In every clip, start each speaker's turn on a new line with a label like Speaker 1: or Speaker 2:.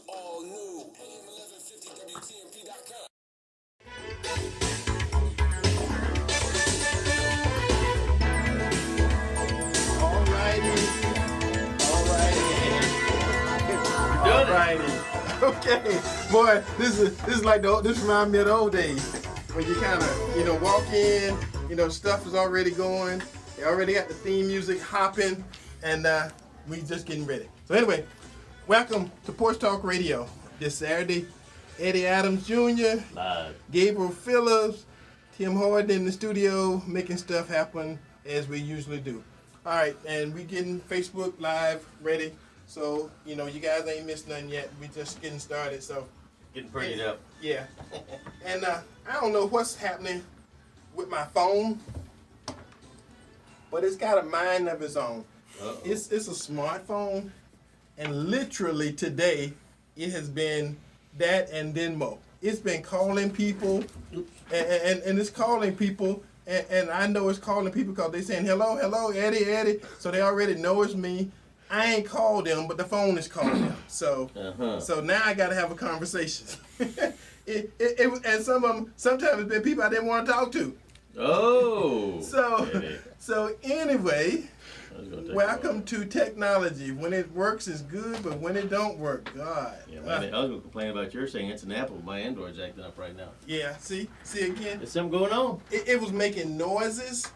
Speaker 1: all new. AM 1150 WTMP.com.
Speaker 2: All righty. Okay, boy, this is like this reminds me of the old days when you kind of walk in, stuff is already going, they already got the theme music hopping, and we just getting ready. So anyway, welcome to Porch Talk Radio this Saturday. Eddie Adams Jr,
Speaker 3: Live.
Speaker 2: Gabriel Phillips, Tim Hard in the studio making stuff happen as we usually do. All right, and we getting Facebook Live ready. So, you guys ain't missed nothing yet. We just getting started, so.
Speaker 3: Getting prettied up.
Speaker 2: Yeah. And I don't know what's happening with my phone, but it's got a mind of its own.
Speaker 3: Uh-oh.
Speaker 2: It's a smartphone, and literally today, it has been that and then more. It's been calling people, and it's calling people, and I know it's calling people because they're saying, hello, Eddie, so they already know it's me. I ain't called them, but the phone is calling them. So, so now I got to have a conversation. And some of them, sometimes it's been people I didn't want to talk to.
Speaker 3: Oh.
Speaker 2: So anyway, welcome to technology. When it works, it's good, but when it don't work, God.
Speaker 3: Yeah, I was going to complain about your saying it's an Apple. My Android's acting up right now.
Speaker 2: Yeah, see again?
Speaker 3: There's something going on.
Speaker 2: It was making noises.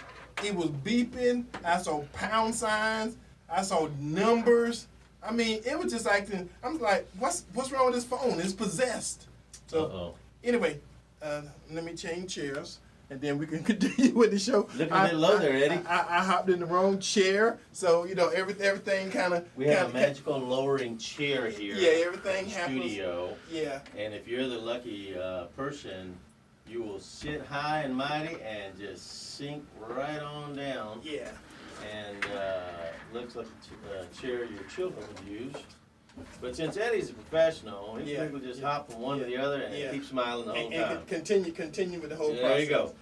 Speaker 2: It was beeping. I saw pound signs. I saw numbers. I mean, it was just acting. I'm like, what's wrong with this phone? It's possessed. So anyway, let me change chairs, and then we can continue with the show.
Speaker 3: Look a bit low there, Eddie.
Speaker 2: I hopped in the wrong chair, so everything kind of.
Speaker 3: We have a magical lowering chair here.
Speaker 2: Yeah, everything happens.
Speaker 3: Studio.
Speaker 2: Yeah.
Speaker 3: And if you're the lucky person, you will sit high and mighty and just sink right on down.
Speaker 2: Yeah.
Speaker 3: And looks like a chair your children would use. But since Eddie's a professional, he can just hop from one to the other and keep smiling the whole time.
Speaker 2: And continue with the whole process.
Speaker 3: There you go.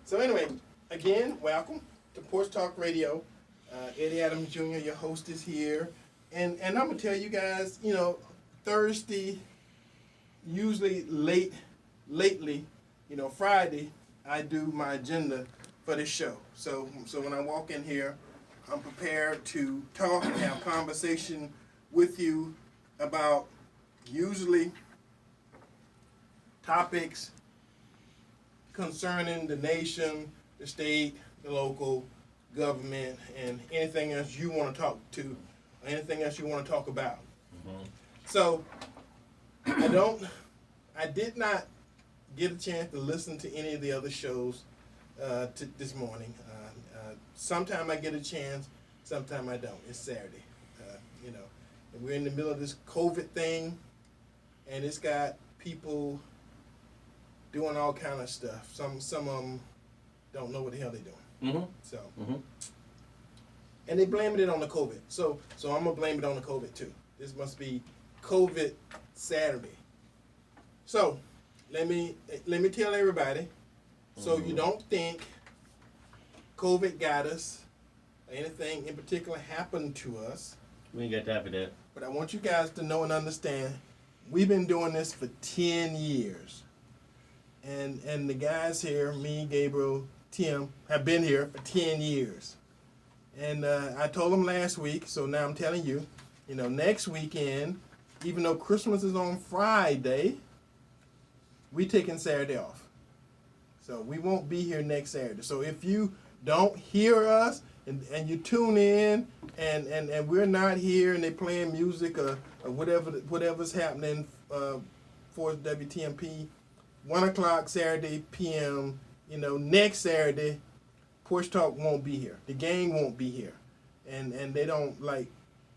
Speaker 2: So anyway, again, welcome to Porch Talk Radio. Eddie Adams Jr., your host, is here. And I'm going to tell you guys, Thursday, usually lately, Friday, I do my agenda for this show. So when I walk in here, I'm prepared to talk and have conversation with you about usually topics concerning the nation, the state, the local government, and anything else you want to talk to, or anything else you want to talk about. Mm-hmm. So I did not get a chance to listen to any of the other shows this morning. Sometime I get a chance, sometime I don't. It's Saturday, and we're in the middle of this COVID thing, and it's got people doing all kind of stuff. Some of them don't know what the hell they're doing.
Speaker 3: Mm-hmm.
Speaker 2: So, and they blaming it on the COVID. So I'm gonna blame it on the COVID too. This must be COVID Saturday. So let me tell everybody, so you don't think COVID got us, or anything in particular happened to us.
Speaker 3: We ain't got time for that.
Speaker 2: But I want you guys to know and understand, we've been doing this for 10 years. And the guys here, me, Gabriel, Tim, have been here for 10 years. And I told them last week, so now I'm telling you, next weekend, even though Christmas is on Friday, we taking Saturday off. So we won't be here next Saturday. So if you don't hear us and you tune in and we're not here and they playing music or whatever's happening for WTMP, 1 o'clock Saturday p.m., next Saturday, Porch Talk won't be here. The gang won't be here. And they don't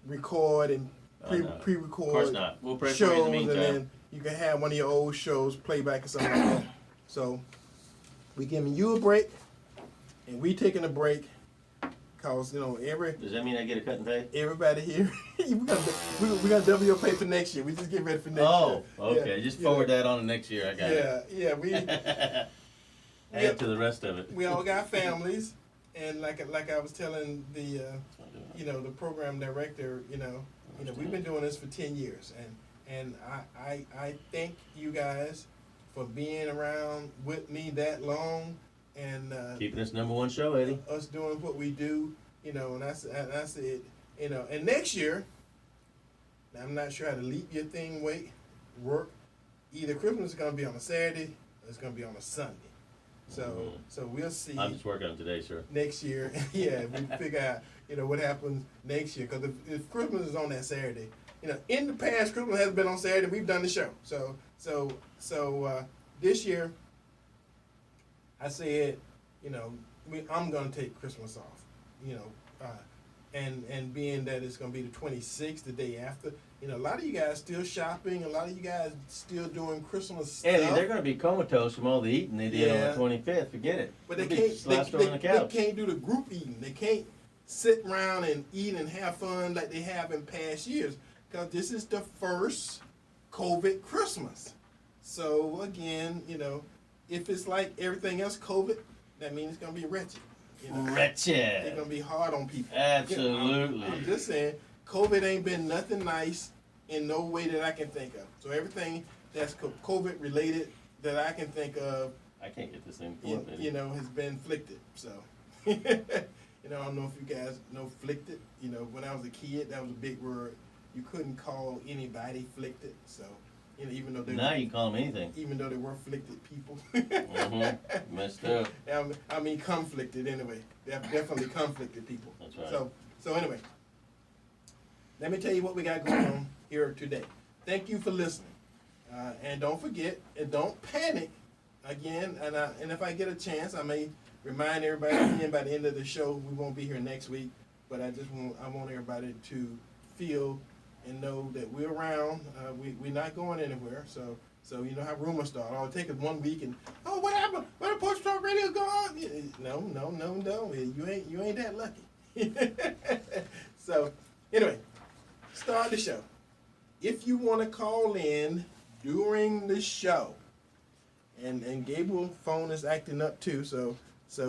Speaker 2: record and pre-record
Speaker 3: Of course not. We'll press
Speaker 2: shows,
Speaker 3: in the meantime.
Speaker 2: and then you can have one of your old shows playback or something like that. So we giving you a break, and we taking a break, cause
Speaker 3: Does that mean I get a cut and pay?
Speaker 2: everybody here, we got double your pay for next year. We just get ready for next year.
Speaker 3: Oh, okay.
Speaker 2: Yeah,
Speaker 3: Just forward that on to next year. I got it.
Speaker 2: Yeah, we
Speaker 3: Add to the rest of it.
Speaker 2: we all got families, and like I was telling the the program director, we've been doing this for 10 years, And I thank you guys for being around with me that long and
Speaker 3: keeping this #1 show, Eddie.
Speaker 2: Us doing what we do, and I said, and next year, I'm not sure how the leap year thing work. Either Christmas is going to be on a Saturday or it's going to be on a Sunday. So we'll see.
Speaker 3: I'm just working on today, sir.
Speaker 2: Next year, yeah, we figure out, what happens next year. Because if Christmas is on that Saturday, in the past, Christmas has been on Saturday. We've done the show. So this year, I said, I'm going to take Christmas off, and being that it's going to be the 26th, the day after, a lot of you guys still shopping, a lot of you guys still doing Christmas stuff.
Speaker 3: Eddie, they're going to be comatose from all the eating they did on the 25th. Forget it.
Speaker 2: But they can't do the group eating. They can't sit around and eat and have fun like they have in past years, because this is the first COVID Christmas. So again, if it's like everything else COVID, that means it's going to be wretched.
Speaker 3: Wretched.
Speaker 2: It's going to be hard on people.
Speaker 3: Absolutely.
Speaker 2: I'm just saying, COVID ain't been nothing nice in no way that I can think of. So everything that's COVID related that I can think of,
Speaker 3: I can't get this thing
Speaker 2: has been inflicted. So, I don't know if you guys know flicted. When I was a kid, that was a big word. You couldn't call anybody flicted. So, even though
Speaker 3: now you call them anything.
Speaker 2: Even though they were flicted people.
Speaker 3: Messed up.
Speaker 2: I mean, conflicted anyway. They're definitely conflicted people.
Speaker 3: That's right.
Speaker 2: So anyway, let me tell you what we got going on here today. Thank you for listening. And don't forget, and don't panic again. And if I get a chance, I may remind everybody again by the end of the show, we won't be here next week. But I want everybody to feel and know that we're around. We're not going anywhere. So you know how rumors start. It'll take us 1 week and what happened? Where the Porch Talk Radio go on? No. You ain't that lucky. So anyway, start the show. If you want to call in during the show, and Gabriel's phone is acting up too, so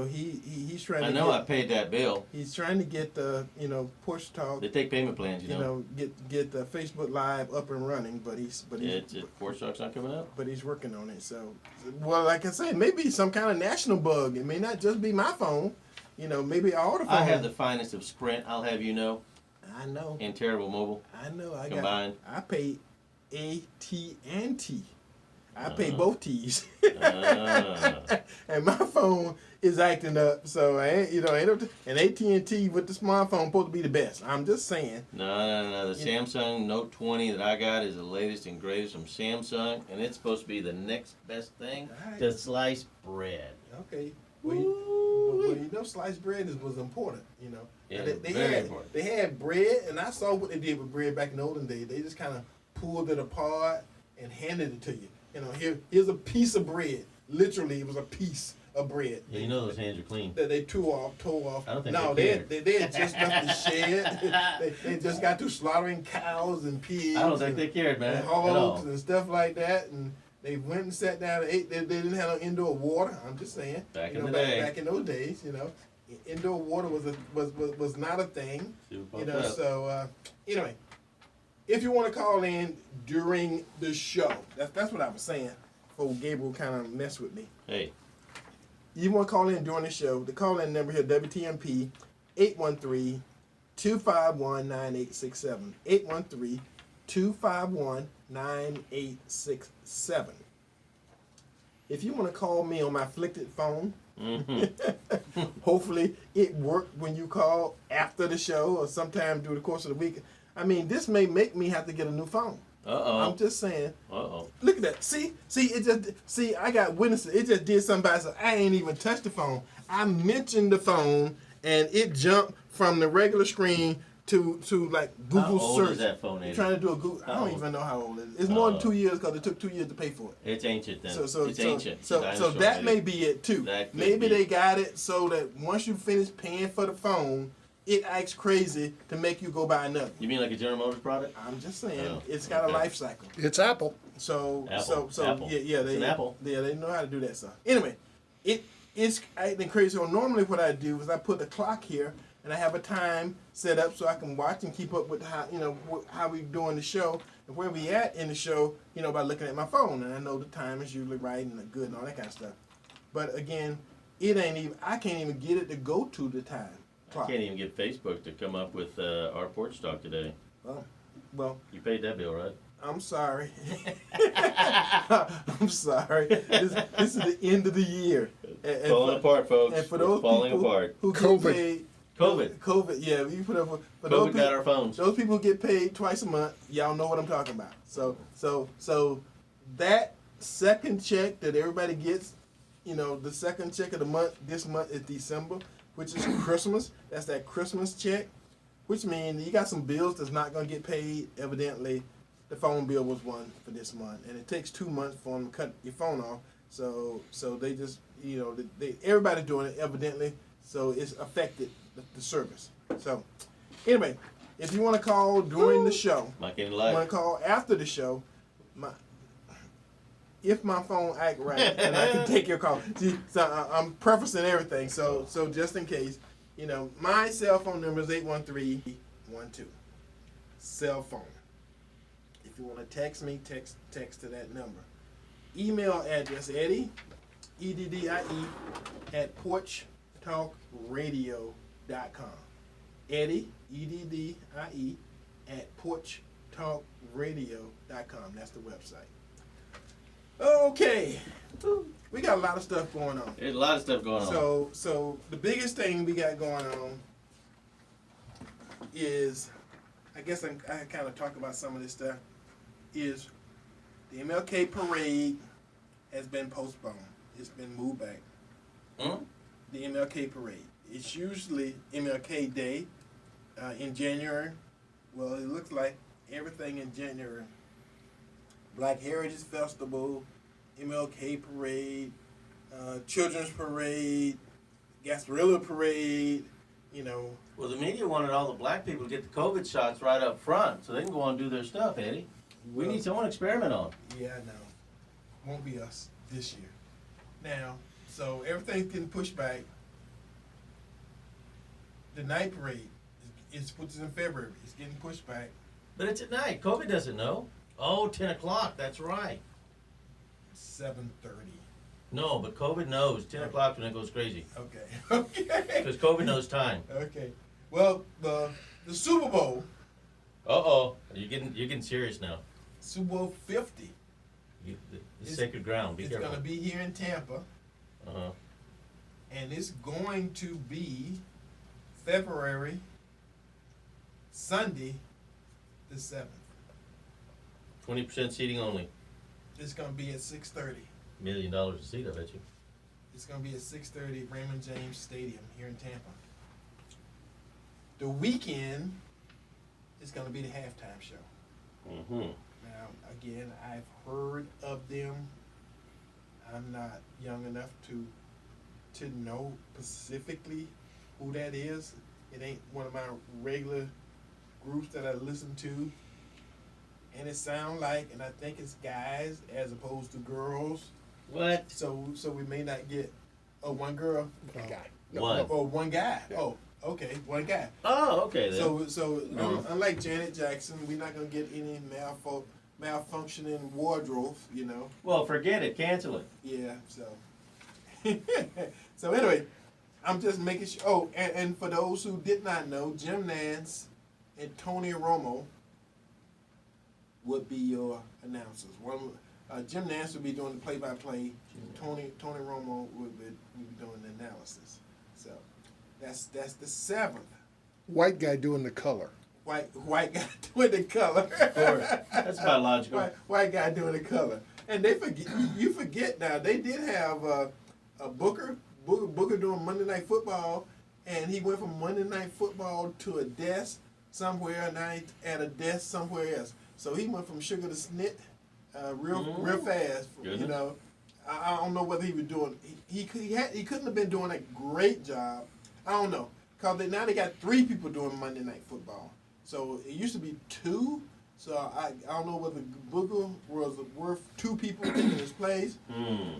Speaker 2: he's trying to
Speaker 3: I paid that bill.
Speaker 2: He's trying to get the Porch Talk.
Speaker 3: They take payment plans,
Speaker 2: get the Facebook Live up and running, but
Speaker 3: Porch Talk's not coming up.
Speaker 2: But he's working on it. So, well, like I said, maybe some kind of national bug. It may not just be my phone. Maybe all the phones.
Speaker 3: I have the finest of Sprint. I'll have you know.
Speaker 2: I know.
Speaker 3: And terrible mobile.
Speaker 2: I know.
Speaker 3: Combined.
Speaker 2: I paid AT&T. I pay both T's. And my phone is acting up, so and AT&T with the smartphone supposed to be the best. I'm just saying.
Speaker 3: No. The Samsung Note 20 that I got is the latest and greatest from Samsung, and it's supposed to be the next best thing to slice bread.
Speaker 2: Okay. Sliced bread was important,
Speaker 3: Yeah,
Speaker 2: they
Speaker 3: important.
Speaker 2: They had bread, and I saw what they did with bread back in the olden days. They just kind of pulled it apart and handed it to you. Here's a piece of bread. Literally, it was a piece of bread.
Speaker 3: Yeah, those hands are clean.
Speaker 2: That they tore off.
Speaker 3: I don't think
Speaker 2: they had just left the shed. They just got through slaughtering cows and pigs.
Speaker 3: I don't think they cared, man.
Speaker 2: And hogs and stuff like that. And they went and sat down and ate. They didn't have no indoor water. I'm just saying.
Speaker 3: Back in
Speaker 2: those days, indoor water was not a thing. So anyway. If you want to call in during the show, that's what I was saying before Gabriel kind of messed with me.
Speaker 3: Hey.
Speaker 2: You want to call in during the show, the call-in number here, WTMP, 813-251-9867. 813-251-9867. If you want to call me on my flicked phone, hopefully it worked when you call after the show or sometime during the course of the week. I mean, this may make me have to get a new phone. I'm just saying. Look at that. See, I got witnesses. It just did something by itself. I ain't even touched the phone. I mentioned the phone, and it jumped from the regular screen to like Google search.
Speaker 3: How old is that phone, Eddie?
Speaker 2: Trying to do a Google. I don't even know how old it is. It's more than 2 years because it took 2 years to pay for it.
Speaker 3: It's ancient then. It's
Speaker 2: ancient.
Speaker 3: So
Speaker 2: that may be it too. Maybe they got it so that once you finish paying for the phone, it acts crazy to make you go buy another.
Speaker 3: You mean like a General Motors product?
Speaker 2: I'm just saying, it's got a life cycle.
Speaker 4: It's Apple.
Speaker 2: So
Speaker 3: Apple.
Speaker 2: They
Speaker 3: Apple.
Speaker 2: Yeah, they know how to do that stuff. Anyway, it's acting crazy. So normally what I do is I put the clock here and I have a time set up so I can watch and keep up with how we doing the show. where we at in the show, by looking at my phone, and I know the time is usually right and good and all that kind of stuff. But again, I can't even get it to go to the time.
Speaker 3: I can't even get Facebook to come up with our Porch Talk today.
Speaker 2: Well,
Speaker 3: you paid that bill, right?
Speaker 2: I'm sorry. I'm sorry. This is the end of the year.
Speaker 3: Falling apart, folks.
Speaker 2: And for those people who get paid, COVID, yeah, you put up for those people,
Speaker 3: got our phones.
Speaker 2: Those people who get paid twice a month, y'all know what I'm talking about. So that second check that everybody gets, the second check of the month, this month is December, which is Christmas. That's that Christmas check, which means you got some bills that's not going to get paid. Evidently, the phone bill was one for this month, and it takes 2 months for them to cut your phone off. So they just, everybody's doing it evidently. So it's affected the service. So anyway, if you want to call during the show,
Speaker 3: want to
Speaker 2: call after the show, if my phone act right, and I can take your call. See, so I'm prefacing everything. So just in case, my cell phone number is 813-12. Cell phone. If you want to text me, text to that number. Email address, Eddie, EDDIE, at porchtalkradio.com. Eddie, EDDIE, at porchtalkradio.com. That's the website. Okay. We got a lot of stuff going on.
Speaker 3: There's a lot of stuff going on.
Speaker 2: So the biggest thing we got going on is, I guess I kind of talk about some of this stuff, is the MLK parade has been postponed. It's been moved back. The MLK parade. It's usually MLK Day in January. Well, it looks like everything in January. Black Heritage Festival, MLK parade, Children's parade, Gasparilla parade,
Speaker 3: Well, the media wanted all the black people to get the COVID shots right up front so they can go on and do their stuff, Eddie. We need someone to experiment on.
Speaker 2: Yeah, I know. Won't be us this year. Now, so everything's getting pushed back. The night parade, which is in February, it's getting pushed back.
Speaker 3: But it's at night. COVID doesn't know. Oh, 10 o'clock. That's right.
Speaker 2: 7:30.
Speaker 3: No, but COVID knows. 10 o'clock when it goes crazy.
Speaker 2: Okay.
Speaker 3: Because COVID knows time.
Speaker 2: Okay. Well, the Super Bowl.
Speaker 3: Uh-oh. You're getting serious now.
Speaker 2: Super Bowl 50.
Speaker 3: It's sacred ground. Be careful.
Speaker 2: It's going to be here in Tampa.
Speaker 3: Uh-huh.
Speaker 2: And it's going to be February, Sunday, the 7th.
Speaker 3: 20% seating only.
Speaker 2: It's going to be at 6:30.
Speaker 3: $1 million a seat, I bet you.
Speaker 2: It's going to be at 6:30 Raymond James Stadium here in Tampa. The weekend is going to be the halftime show.
Speaker 3: Mm-hmm.
Speaker 2: Now, again, I've heard of them. I'm not young enough to know specifically who that is. It ain't one of my regular groups that I listen to. And it sounds like, and I think it's guys as opposed to girls.
Speaker 3: What?
Speaker 2: So we may not get one girl.
Speaker 4: One guy.
Speaker 3: One.
Speaker 2: Oh, one guy.
Speaker 4: Yeah.
Speaker 2: Oh, okay, one guy.
Speaker 3: Oh, okay then.
Speaker 2: So unlike Janet Jackson, we're not gonna get any malfunctioning wardrobes,
Speaker 3: Well, forget it. Cancel it.
Speaker 2: Yeah. So anyway, I'm just making sure. Oh, and for those who did not know, Jim Nance and Tony Romo would be your announcers. Jim Nance would be doing the play-by-play. Tony Romo would be doing the analysis. So that's the 7th.
Speaker 4: White guy doing the color.
Speaker 2: White guy doing the color.
Speaker 3: Of course. That's biological.
Speaker 2: White guy doing the color. And you forget now, they did have a Booker doing Monday Night Football, and he went from Monday Night Football to a desk somewhere, and now he's at a desk somewhere else. So he went from sugar to snit real fast.
Speaker 3: Goodness.
Speaker 2: I don't know whether he was doing. He couldn't have been doing a great job. I don't know, cause now they got 3 people doing Monday Night Football. So it used to be 2. So I don't know whether Booker was worth 2 people taking his place,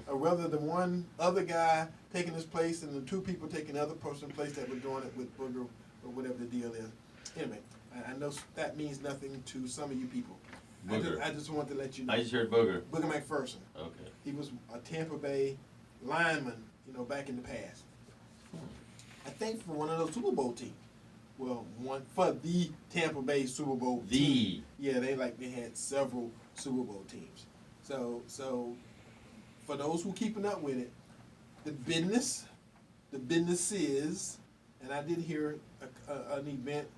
Speaker 2: or whether the one other guy taking his place and the 2 people taking the other person's place that were doing it with Booker or whatever the deal is. Anyway, I know that means nothing to some of you people. I just wanted to let you know.
Speaker 3: I just heard Booger.
Speaker 2: Booger McPherson.
Speaker 3: Okay.
Speaker 2: He was a Tampa Bay lineman, back in the past. I think for one of those Super Bowl teams. Well, one for the Tampa Bay Super Bowl team. Yeah, they had several Super Bowl teams. So for those who keeping up with it, the business is, and I did hear an event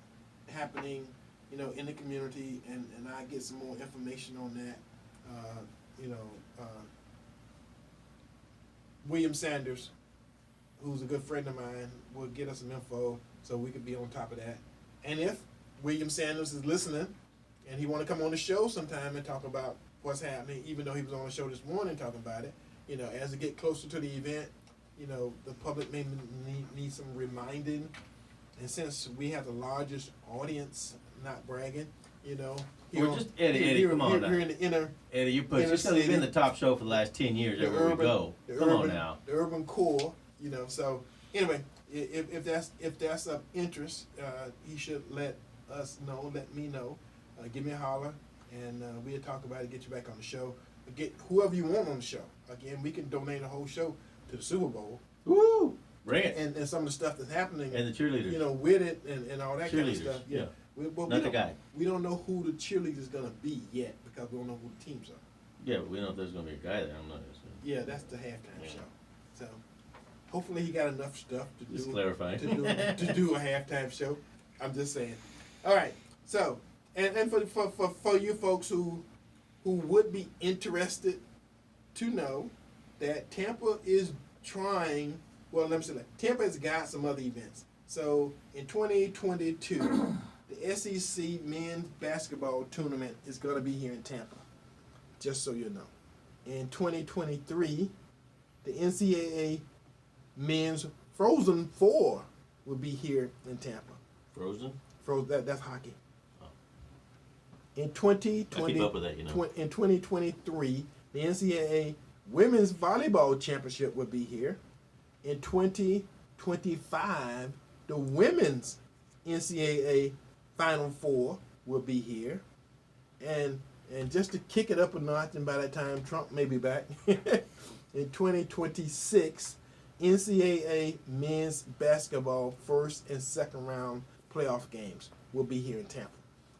Speaker 2: happening, in the community, and I get some more information on that. William Sanders, who's a good friend of mine, will get us some info so we could be on top of that. And if William Sanders is listening and he want to come on the show sometime and talk about what's happening, even though he was on the show this morning talking about it, as we get closer to the event, the public may need some reminding. And since we have the largest audience, not bragging,
Speaker 3: We're just Eddie, come on now.
Speaker 2: Here in the inner
Speaker 3: Eddie, you've been the top show for the last 10 years everywhere we go. Come on now.
Speaker 2: The urban core, So anyway, if that's of interest, he should let us know. Let me know. Give me a holler, and we'll talk about it. Get you back on the show. Get whoever you want on the show. Again, we can donate a whole show to the Super Bowl.
Speaker 3: Woo! Bring it.
Speaker 2: And some of the stuff that's happening.
Speaker 3: And the cheerleaders.
Speaker 2: With it and all that kind of stuff.
Speaker 3: Yeah.
Speaker 2: The guy. We don't know who the cheerleader's going to be yet because we don't know who the teams are.
Speaker 3: Yeah, but we don't know if there's going to be a guy there. I'm not listening.
Speaker 2: Yeah, that's the halftime show. So hopefully he got enough stuff to
Speaker 3: Just
Speaker 2: do.
Speaker 3: clarifying.
Speaker 2: To do a halftime show. I'm just saying. All right. So and for you folks who would be interested to know that Tampa is trying. Well, let me say that Tampa has got some other events. So in 2022, the SEC men's basketball tournament is going to be here in Tampa. Just so you know. In 2023, the NCAA men's Frozen Four will be here in Tampa.
Speaker 3: Frozen?
Speaker 2: That's hockey.
Speaker 3: Oh.
Speaker 2: In 2020,
Speaker 3: I keep up with that,
Speaker 2: in 2023, the NCAA Women's Volleyball Championship will be here. In 2025, the Women's NCAA Final Four will be here. And just to kick it up a notch, and by that time Trump may be back, in 2026, NCAA men's basketball first and second round playoff games will be here in Tampa.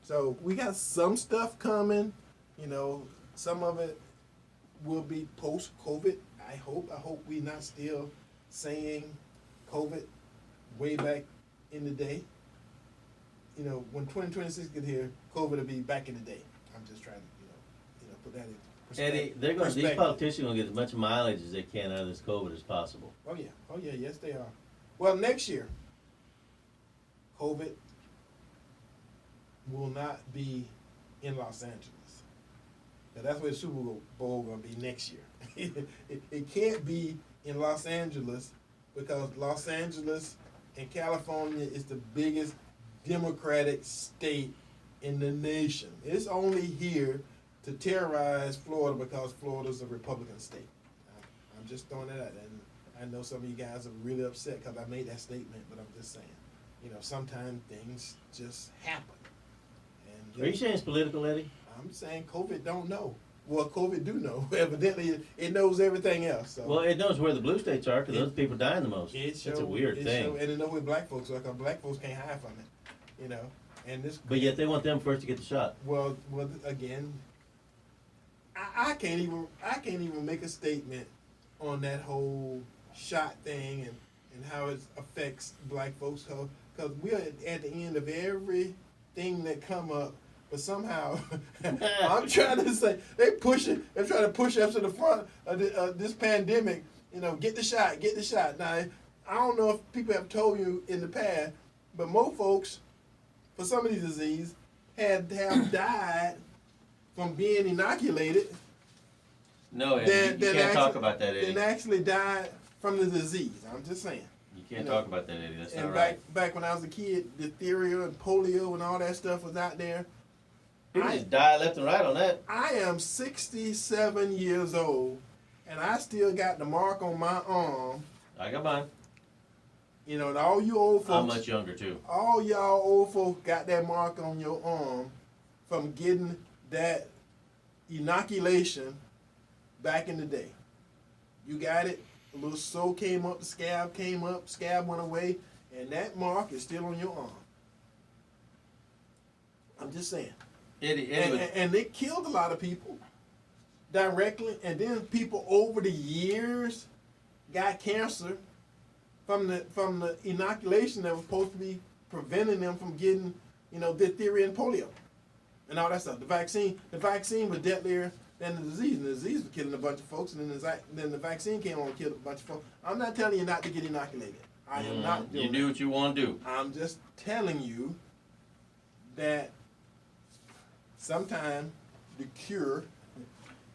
Speaker 2: So we got some stuff coming. Some of it will be post-COVID. I hope we're not still saying COVID way back in the day. When 2026 get here, COVID will be back in the day. I'm just trying to, put that in perspective.
Speaker 3: Eddie, these politicians are going to get as much mileage as they can out of this COVID as possible.
Speaker 2: Oh yeah, yes they are. Well, next year, COVID will not be in Los Angeles. Now, that's where the Super Bowl going to be next year. It can't be in Los Angeles because Los Angeles and California is the biggest Democratic state in the nation. It's only here to terrorize Florida because Florida's a Republican state. I'm just throwing that out there. And I know some of you guys are really upset because I made that statement, but I'm just saying, sometimes things just happen. And
Speaker 3: Are you saying it's political, Eddie?
Speaker 2: I'm saying COVID don't know. Well, COVID do know. Evidently, it knows everything else. So.
Speaker 3: Well, it knows where the blue states are because those people dying the most. It's a weird thing.
Speaker 2: And it knows where black folks are because black folks can't hide from it. And this.
Speaker 3: But yet they want them first to get the shot.
Speaker 2: Well, again, I can't even make a statement on that whole shot thing and how it affects black folks because we're at the end of everything that come up. But somehow, I'm trying to say, they're trying to push us to the front of this pandemic. Get the shot. Now, I don't know if people have told you in the past, but most folks, for some of these diseases, have died from being inoculated.
Speaker 3: No, Eddie, you can't talk about that, Eddie.
Speaker 2: And actually died from the disease. I'm just saying.
Speaker 3: You can't talk about that, Eddie. That's not
Speaker 2: right.
Speaker 3: right.
Speaker 2: Back when I was a kid, diphtheria and polio and all that stuff was out there.
Speaker 3: People just die left and right on that.
Speaker 2: I am 67 years old, and I still got the mark on my arm.
Speaker 3: I got mine.
Speaker 2: And all you old folks.
Speaker 3: I'm much younger, too.
Speaker 2: All y'all old folks got that mark on your arm from getting that inoculation back in the day. You got it, a little sore came up, the scab came up, scab went away, and that mark is still on your arm. I'm just saying. And it killed a lot of people directly, and then people over the years got cancer from the inoculation that was supposed to be preventing them from getting, diphtheria and polio and all that stuff. The vaccine was deadlier than the disease, and the disease was killing a bunch of folks, and then the vaccine came on and killed a bunch of folks. I'm not telling you not to get inoculated. I am not doing
Speaker 3: You do what you want to do.
Speaker 2: I'm just telling you that sometimes the cure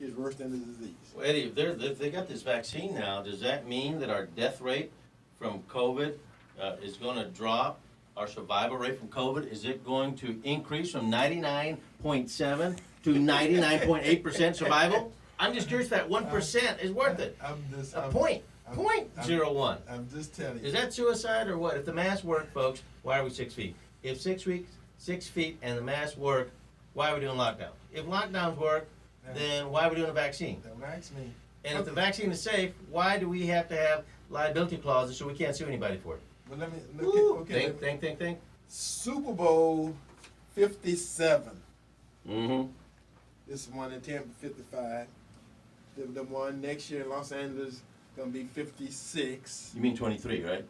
Speaker 2: is worse than the disease.
Speaker 3: Well, Eddie, if they got this vaccine now, does that mean that our death rate from COVID is going to drop? Our survival rate from COVID, is it going to increase from 99.7 to 99.8% survival? I'm just curious if that 1% is worth it. Point 0.01.
Speaker 2: I'm just telling you.
Speaker 3: Is that suicide or what? If the masks work, folks, why are we 6 feet? If 6 feet and the masks work, why are we doing lockdown? If lockdowns work, then why are we doing a vaccine?
Speaker 2: Don't ask me.
Speaker 3: And if the vaccine is safe, why do we have to have liability clauses so we can't sue anybody for it?
Speaker 2: Well, let me look at,
Speaker 3: Think.
Speaker 2: Super Bowl 57.
Speaker 3: Mm-hmm.
Speaker 2: This one in Tampa 55. The one next year in Los Angeles gonna be 56.
Speaker 3: You mean 23, right?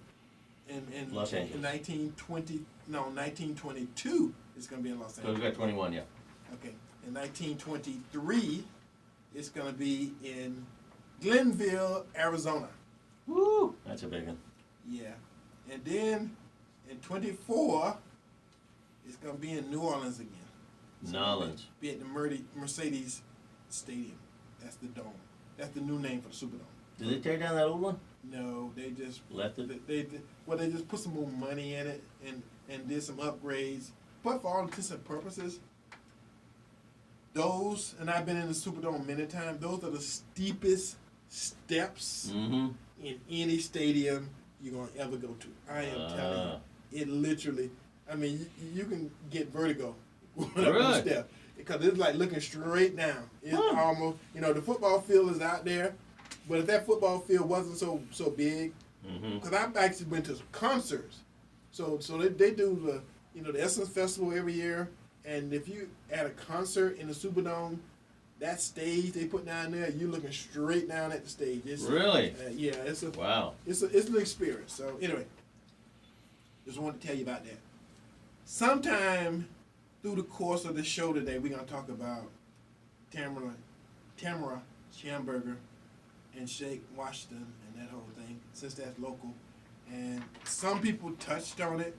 Speaker 2: In
Speaker 3: Los Angeles.
Speaker 2: In 1922 it's gonna be in Los
Speaker 3: So
Speaker 2: Angeles.
Speaker 3: we got 21, yeah.
Speaker 2: Okay. In 1923 it's gonna be in Glenville, Arizona.
Speaker 3: Woo! That's a big one.
Speaker 2: Yeah. And then in 24 it's gonna be in New Orleans again.
Speaker 3: Nolans.
Speaker 2: Be at the Mercedes Stadium. That's the dome. That's the new name for the Superdome.
Speaker 3: Did they tear down that old one?
Speaker 2: No, they just
Speaker 3: Left it?
Speaker 2: They just put some more money in it and did some upgrades. But for all intents and purposes, those, and I've been in the Superdome many times, those are the steepest steps
Speaker 3: Mm-hmm.
Speaker 2: in any stadium you're gonna ever go to. I am telling you, it literally. I mean, you can get vertigo when up
Speaker 3: Really?
Speaker 2: the step because it's like looking straight down. It's almost, the football field is out there, but if that football field wasn't so big, because I've actually been to concerts, so they do the Essence Festival every year, and if you at a concert in the Superdome, that stage they put down there, you're looking straight down at the stage.
Speaker 3: Really?
Speaker 2: Yeah, it's a
Speaker 3: Wow.
Speaker 2: it's an experience. So anyway, just wanted to tell you about that. Sometime through the course of the show today, we're gonna talk about Tamara Schamberger and Shake Washington and that whole thing, since that's local. And some people touched on it,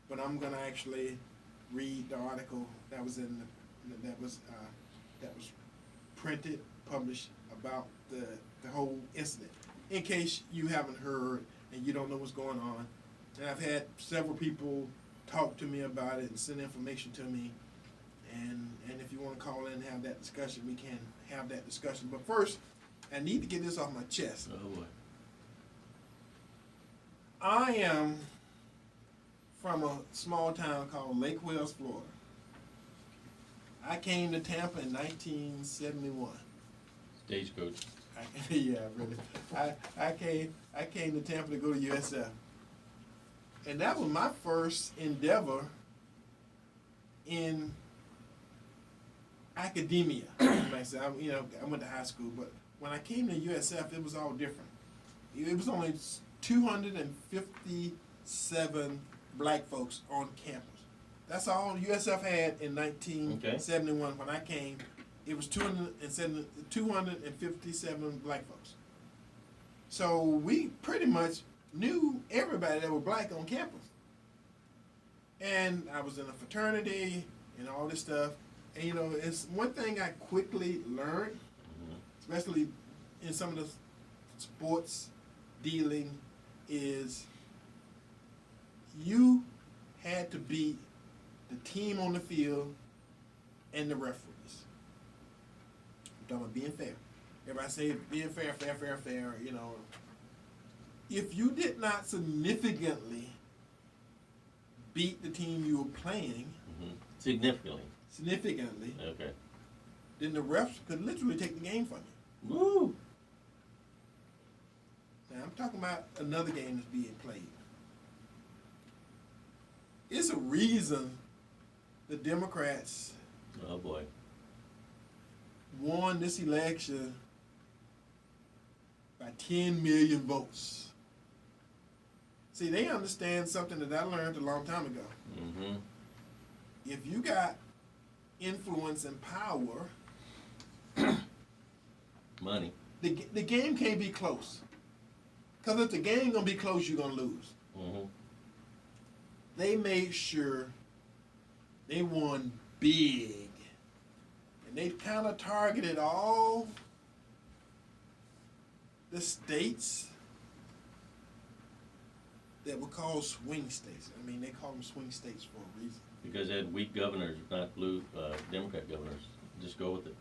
Speaker 2: but I'm gonna actually read the article that was that was printed, published about the whole incident, in case you haven't heard and you don't know what's going on. And I've had several people talk to me about it and send information to me. And if you want to call in and have that discussion, we can have that discussion. But first, I need to get this off my chest.
Speaker 3: Oh boy.
Speaker 2: I am from a small town called Lake Wales, Florida. I came to Tampa in 1971.
Speaker 3: Stagecoach.
Speaker 2: Yeah, really. I came to Tampa to go to USF, and that was my first endeavor in academia. Like I said, I went to high school, but when I came to USF, it was all different. It was only 257 black folks on campus. That's all USF had in 1971 when I came. It was 257 black folks. So we pretty much knew everybody that was black on campus. And I was in a fraternity and all this stuff. And it's one thing I quickly learned, especially in some of the sports dealing, is you had to beat the team on the field and the referees. I'm talking about being fair. Everybody say being fair. If you did not significantly beat the team you were playing,
Speaker 3: Significantly.
Speaker 2: significantly,
Speaker 3: Okay.
Speaker 2: then the refs could literally take the game from you.
Speaker 3: Woo!
Speaker 2: Now, I'm talking about another game that's being played. It's a reason the Democrats
Speaker 3: Oh boy.
Speaker 2: won this election by 10 million votes. See, they understand something that I learned a long time ago.
Speaker 3: Mm-hmm.
Speaker 2: If you got influence and power,
Speaker 3: Money.
Speaker 2: the game can't be close. Because if the game gonna be close, you're gonna lose.
Speaker 3: Mm-hmm.
Speaker 2: They made sure they won big. And they kind of targeted all the states that were called swing states. I mean, they call them swing states for a reason.
Speaker 3: Because they had weak governors, not blue Democrat governors. Just go with it.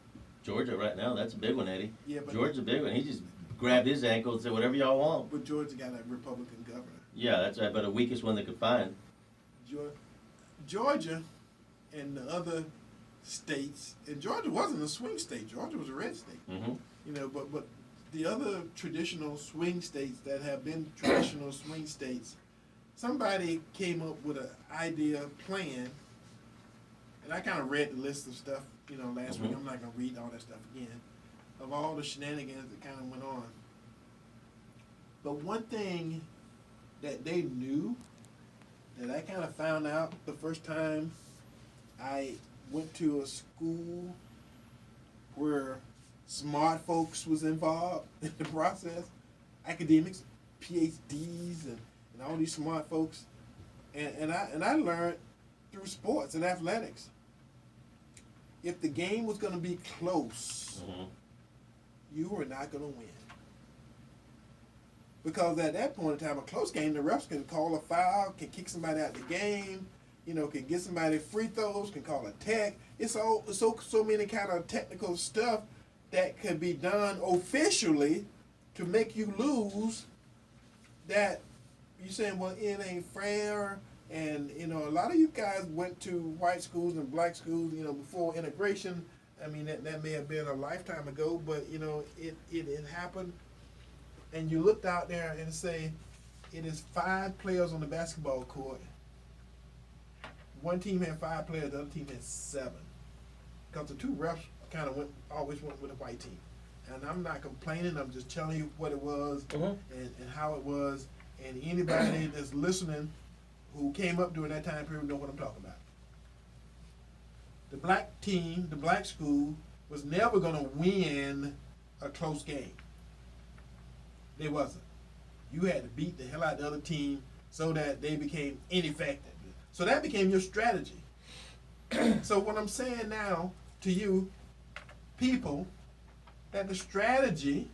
Speaker 3: Georgia right now, that's a big one, Eddie.
Speaker 2: Yeah, but
Speaker 3: Georgia's a big one. He just grabbed his ankle and said, whatever y'all want.
Speaker 2: But Georgia got a Republican governor.
Speaker 3: Yeah, that's right, but the weakest one they could find.
Speaker 2: Georgia and the other states, and Georgia wasn't a swing state. Georgia was a red state.
Speaker 3: Mm-hmm.
Speaker 2: You know, but the other traditional swing states that have been traditional swing states, somebody came up with an idea, plan, and I kind of read the list of stuff, you know, last week. I'm not going to read all that stuff again, of all the shenanigans that kind of went on. But one thing that they knew, that I kind of found out the first time I went to a school where smart folks was involved in the process, academics, PhDs, and all these smart folks, and I learned through sports and athletics. If the game was going to be close, you were not going to win. Because at that point in time, a close game, the refs can call a foul, can kick somebody out of the game, you know, can get somebody free throws, can call a tech. It's so many kind of technical stuff that could be done officially to make you lose, that you're saying, well, it ain't fair. And, you know, a lot of you guys went to white schools and black schools, you know, before integration. I mean, that may have been a lifetime ago, but, you know, it happened. And you looked out there and say, it is 5 players on the basketball court. One team had 5 players, the other team had 7. Because the 2 refs kind of always went with the white team. And I'm not complaining, I'm just telling you what it was and how it was. And anybody that's listening who came up during that time period know what I'm talking about. The black team, the black school, was never going to win a close game. They wasn't. You had to beat the hell out of the other team so that they became ineffective. So that became your strategy. So what I'm saying now to you people, that the strategy,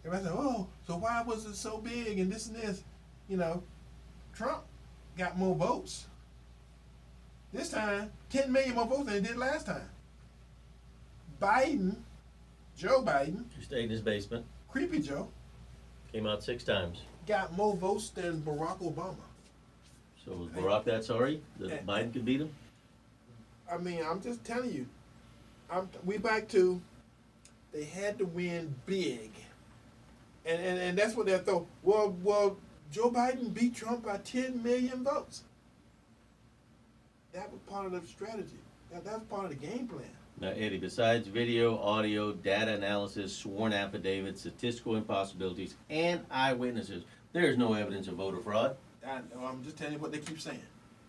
Speaker 2: everybody say, oh, so why was it so big and this and this? You know, Trump got more votes. This time, 10 million more votes than he did last time. Joe Biden,
Speaker 3: He stayed in his basement.
Speaker 2: Creepy Joe,
Speaker 3: Came out 6 times.
Speaker 2: got more votes than Barack Obama.
Speaker 3: So was Barack that sorry that Biden could beat him?
Speaker 2: I mean, I'm just telling you. We back to, they had to win big. And that's what they thought. Well, Joe Biden beat Trump by 10 million votes. That was part of the strategy. That was part of the game plan.
Speaker 3: Now, Eddie, besides video, audio, data analysis, sworn affidavits, statistical impossibilities, and eyewitnesses, there is no evidence of voter fraud.
Speaker 2: I'm just telling you what they keep saying.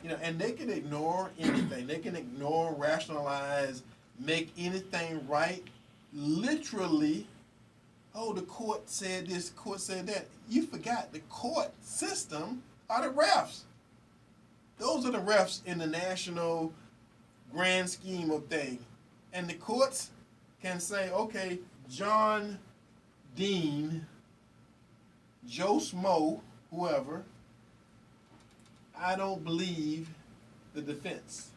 Speaker 2: You know, and they can ignore anything. They can ignore, rationalize, make anything right. Literally, oh, the court said this, court said that. You forgot the court system are the refs. Those are the refs in the national grand scheme of things. And the courts can say, okay, John Dean, Joe Smo, whoever, I don't believe the defense.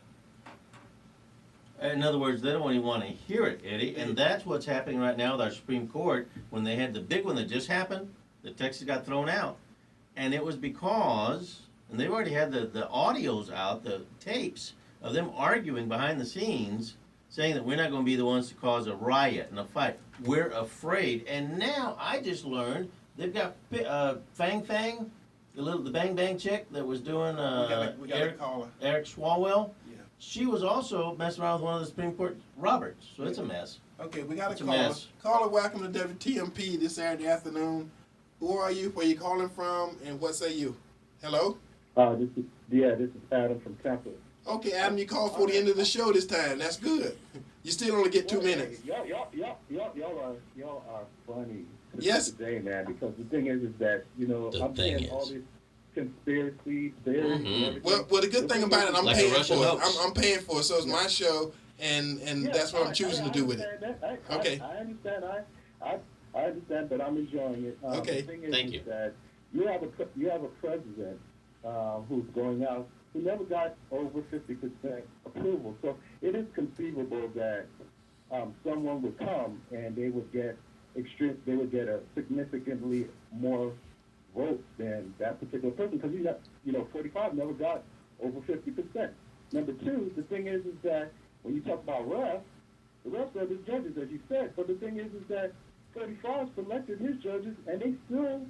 Speaker 3: In other words, they don't even want to hear it, Eddie. And that's what's happening right now with our Supreme Court. When they had the big one that just happened, the Texas got thrown out. And it was because, and they've already had the audios out, the tapes of them arguing behind the scenes, saying that we're not going to be the ones to cause a riot and a fight. We're afraid. And now I just learned they've got Fang Fang, the Bang Bang chick that was doing
Speaker 2: we got a caller.
Speaker 3: Eric Swalwell.
Speaker 2: Yeah.
Speaker 3: She was also messing around with one of the Supreme Court Roberts. So it's a mess.
Speaker 2: Okay, we got
Speaker 3: It's
Speaker 2: a
Speaker 3: a
Speaker 2: caller.
Speaker 3: mess.
Speaker 2: Caller, welcome to WTMP this Saturday afternoon. Who are you? Where you calling from? And what say you? Hello?
Speaker 5: This is Adam from Tampa.
Speaker 2: Okay, Adam, you called for the end of the show this time. That's good. You still only get 2 minutes.
Speaker 5: Y'all are funny
Speaker 2: Yes.
Speaker 5: today, man. Because the thing is that I'm
Speaker 3: thing
Speaker 5: seeing all
Speaker 3: is.
Speaker 5: these conspiracy theories. And everything.
Speaker 2: Well, the good thing about it, I'm
Speaker 3: Like a
Speaker 2: paying
Speaker 3: Russian
Speaker 2: for it.
Speaker 3: hoax.
Speaker 2: I'm paying for it, so it's my show, and
Speaker 5: Yeah,
Speaker 2: that's what I'm choosing to do with it.
Speaker 5: understand that.
Speaker 2: Okay.
Speaker 5: I understand. I understand, but I'm enjoying it.
Speaker 2: Okay.
Speaker 5: The thing is,
Speaker 3: Thank you.
Speaker 5: that you have a president who's going out who never got over 50% approval. So it is conceivable that someone would come and they would get a significantly more votes than that particular person because 45 never got over 50%. Number two, the thing is that when you talk about refs, the refs are the judges, as you said. But the thing is that 45 selected his judges, and they still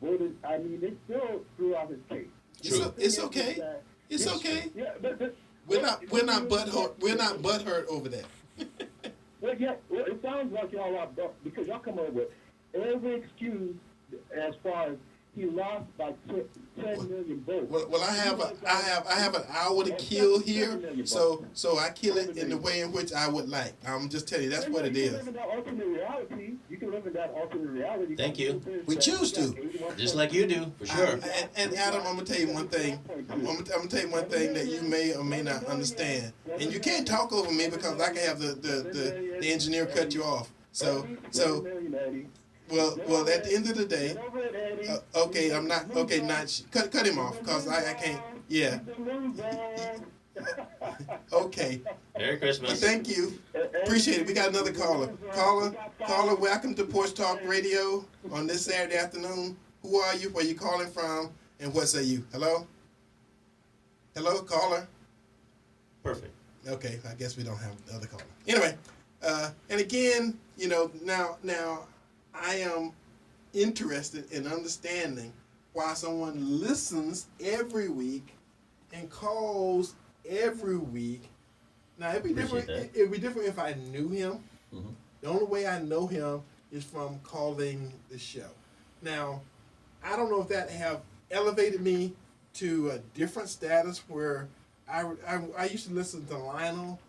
Speaker 5: voted. I mean, they still threw out his case.
Speaker 3: True.
Speaker 2: It's okay. It's okay.
Speaker 5: Yeah, but
Speaker 2: We're not butthurt. We're not butthurt over that.
Speaker 5: well, it sounds like y'all are because y'all come up with every excuse as far as he lost by 10 million votes.
Speaker 2: Well, I have an hour to kill here, so I kill it in the way in which I would like. I'm just telling you, that's what it
Speaker 5: You
Speaker 2: is.
Speaker 5: can live in that alternate reality. You can live in that alternate reality.
Speaker 3: Thank you.
Speaker 2: We choose to.
Speaker 3: Just like you do, for sure.
Speaker 2: And Adam, I'm gonna tell you one thing. I'm gonna tell you one thing that you may or may not understand. And you can't talk over me because I can have the engineer cut you off. So well, at the end of the day, okay, I'm not okay. Not cut him off because I can't. Yeah. Okay.
Speaker 3: Merry Christmas.
Speaker 2: Thank you. Appreciate it. We got another caller. Caller, welcome to Porch Talk Radio on this Saturday afternoon. Who are you? Where you calling from? And what say you? Hello? Hello, caller?
Speaker 3: Perfect.
Speaker 2: Okay, I guess we don't have the other caller. Anyway, and again, now I am interested in understanding why someone listens every week and calls every week. Now it'd be different.
Speaker 3: Appreciate
Speaker 2: It'd be different if I knew him.
Speaker 3: Mhm.
Speaker 2: The only way I know him is from calling the show. Now, I don't know if that have elevated me to a different status where I used to listen to Lionel.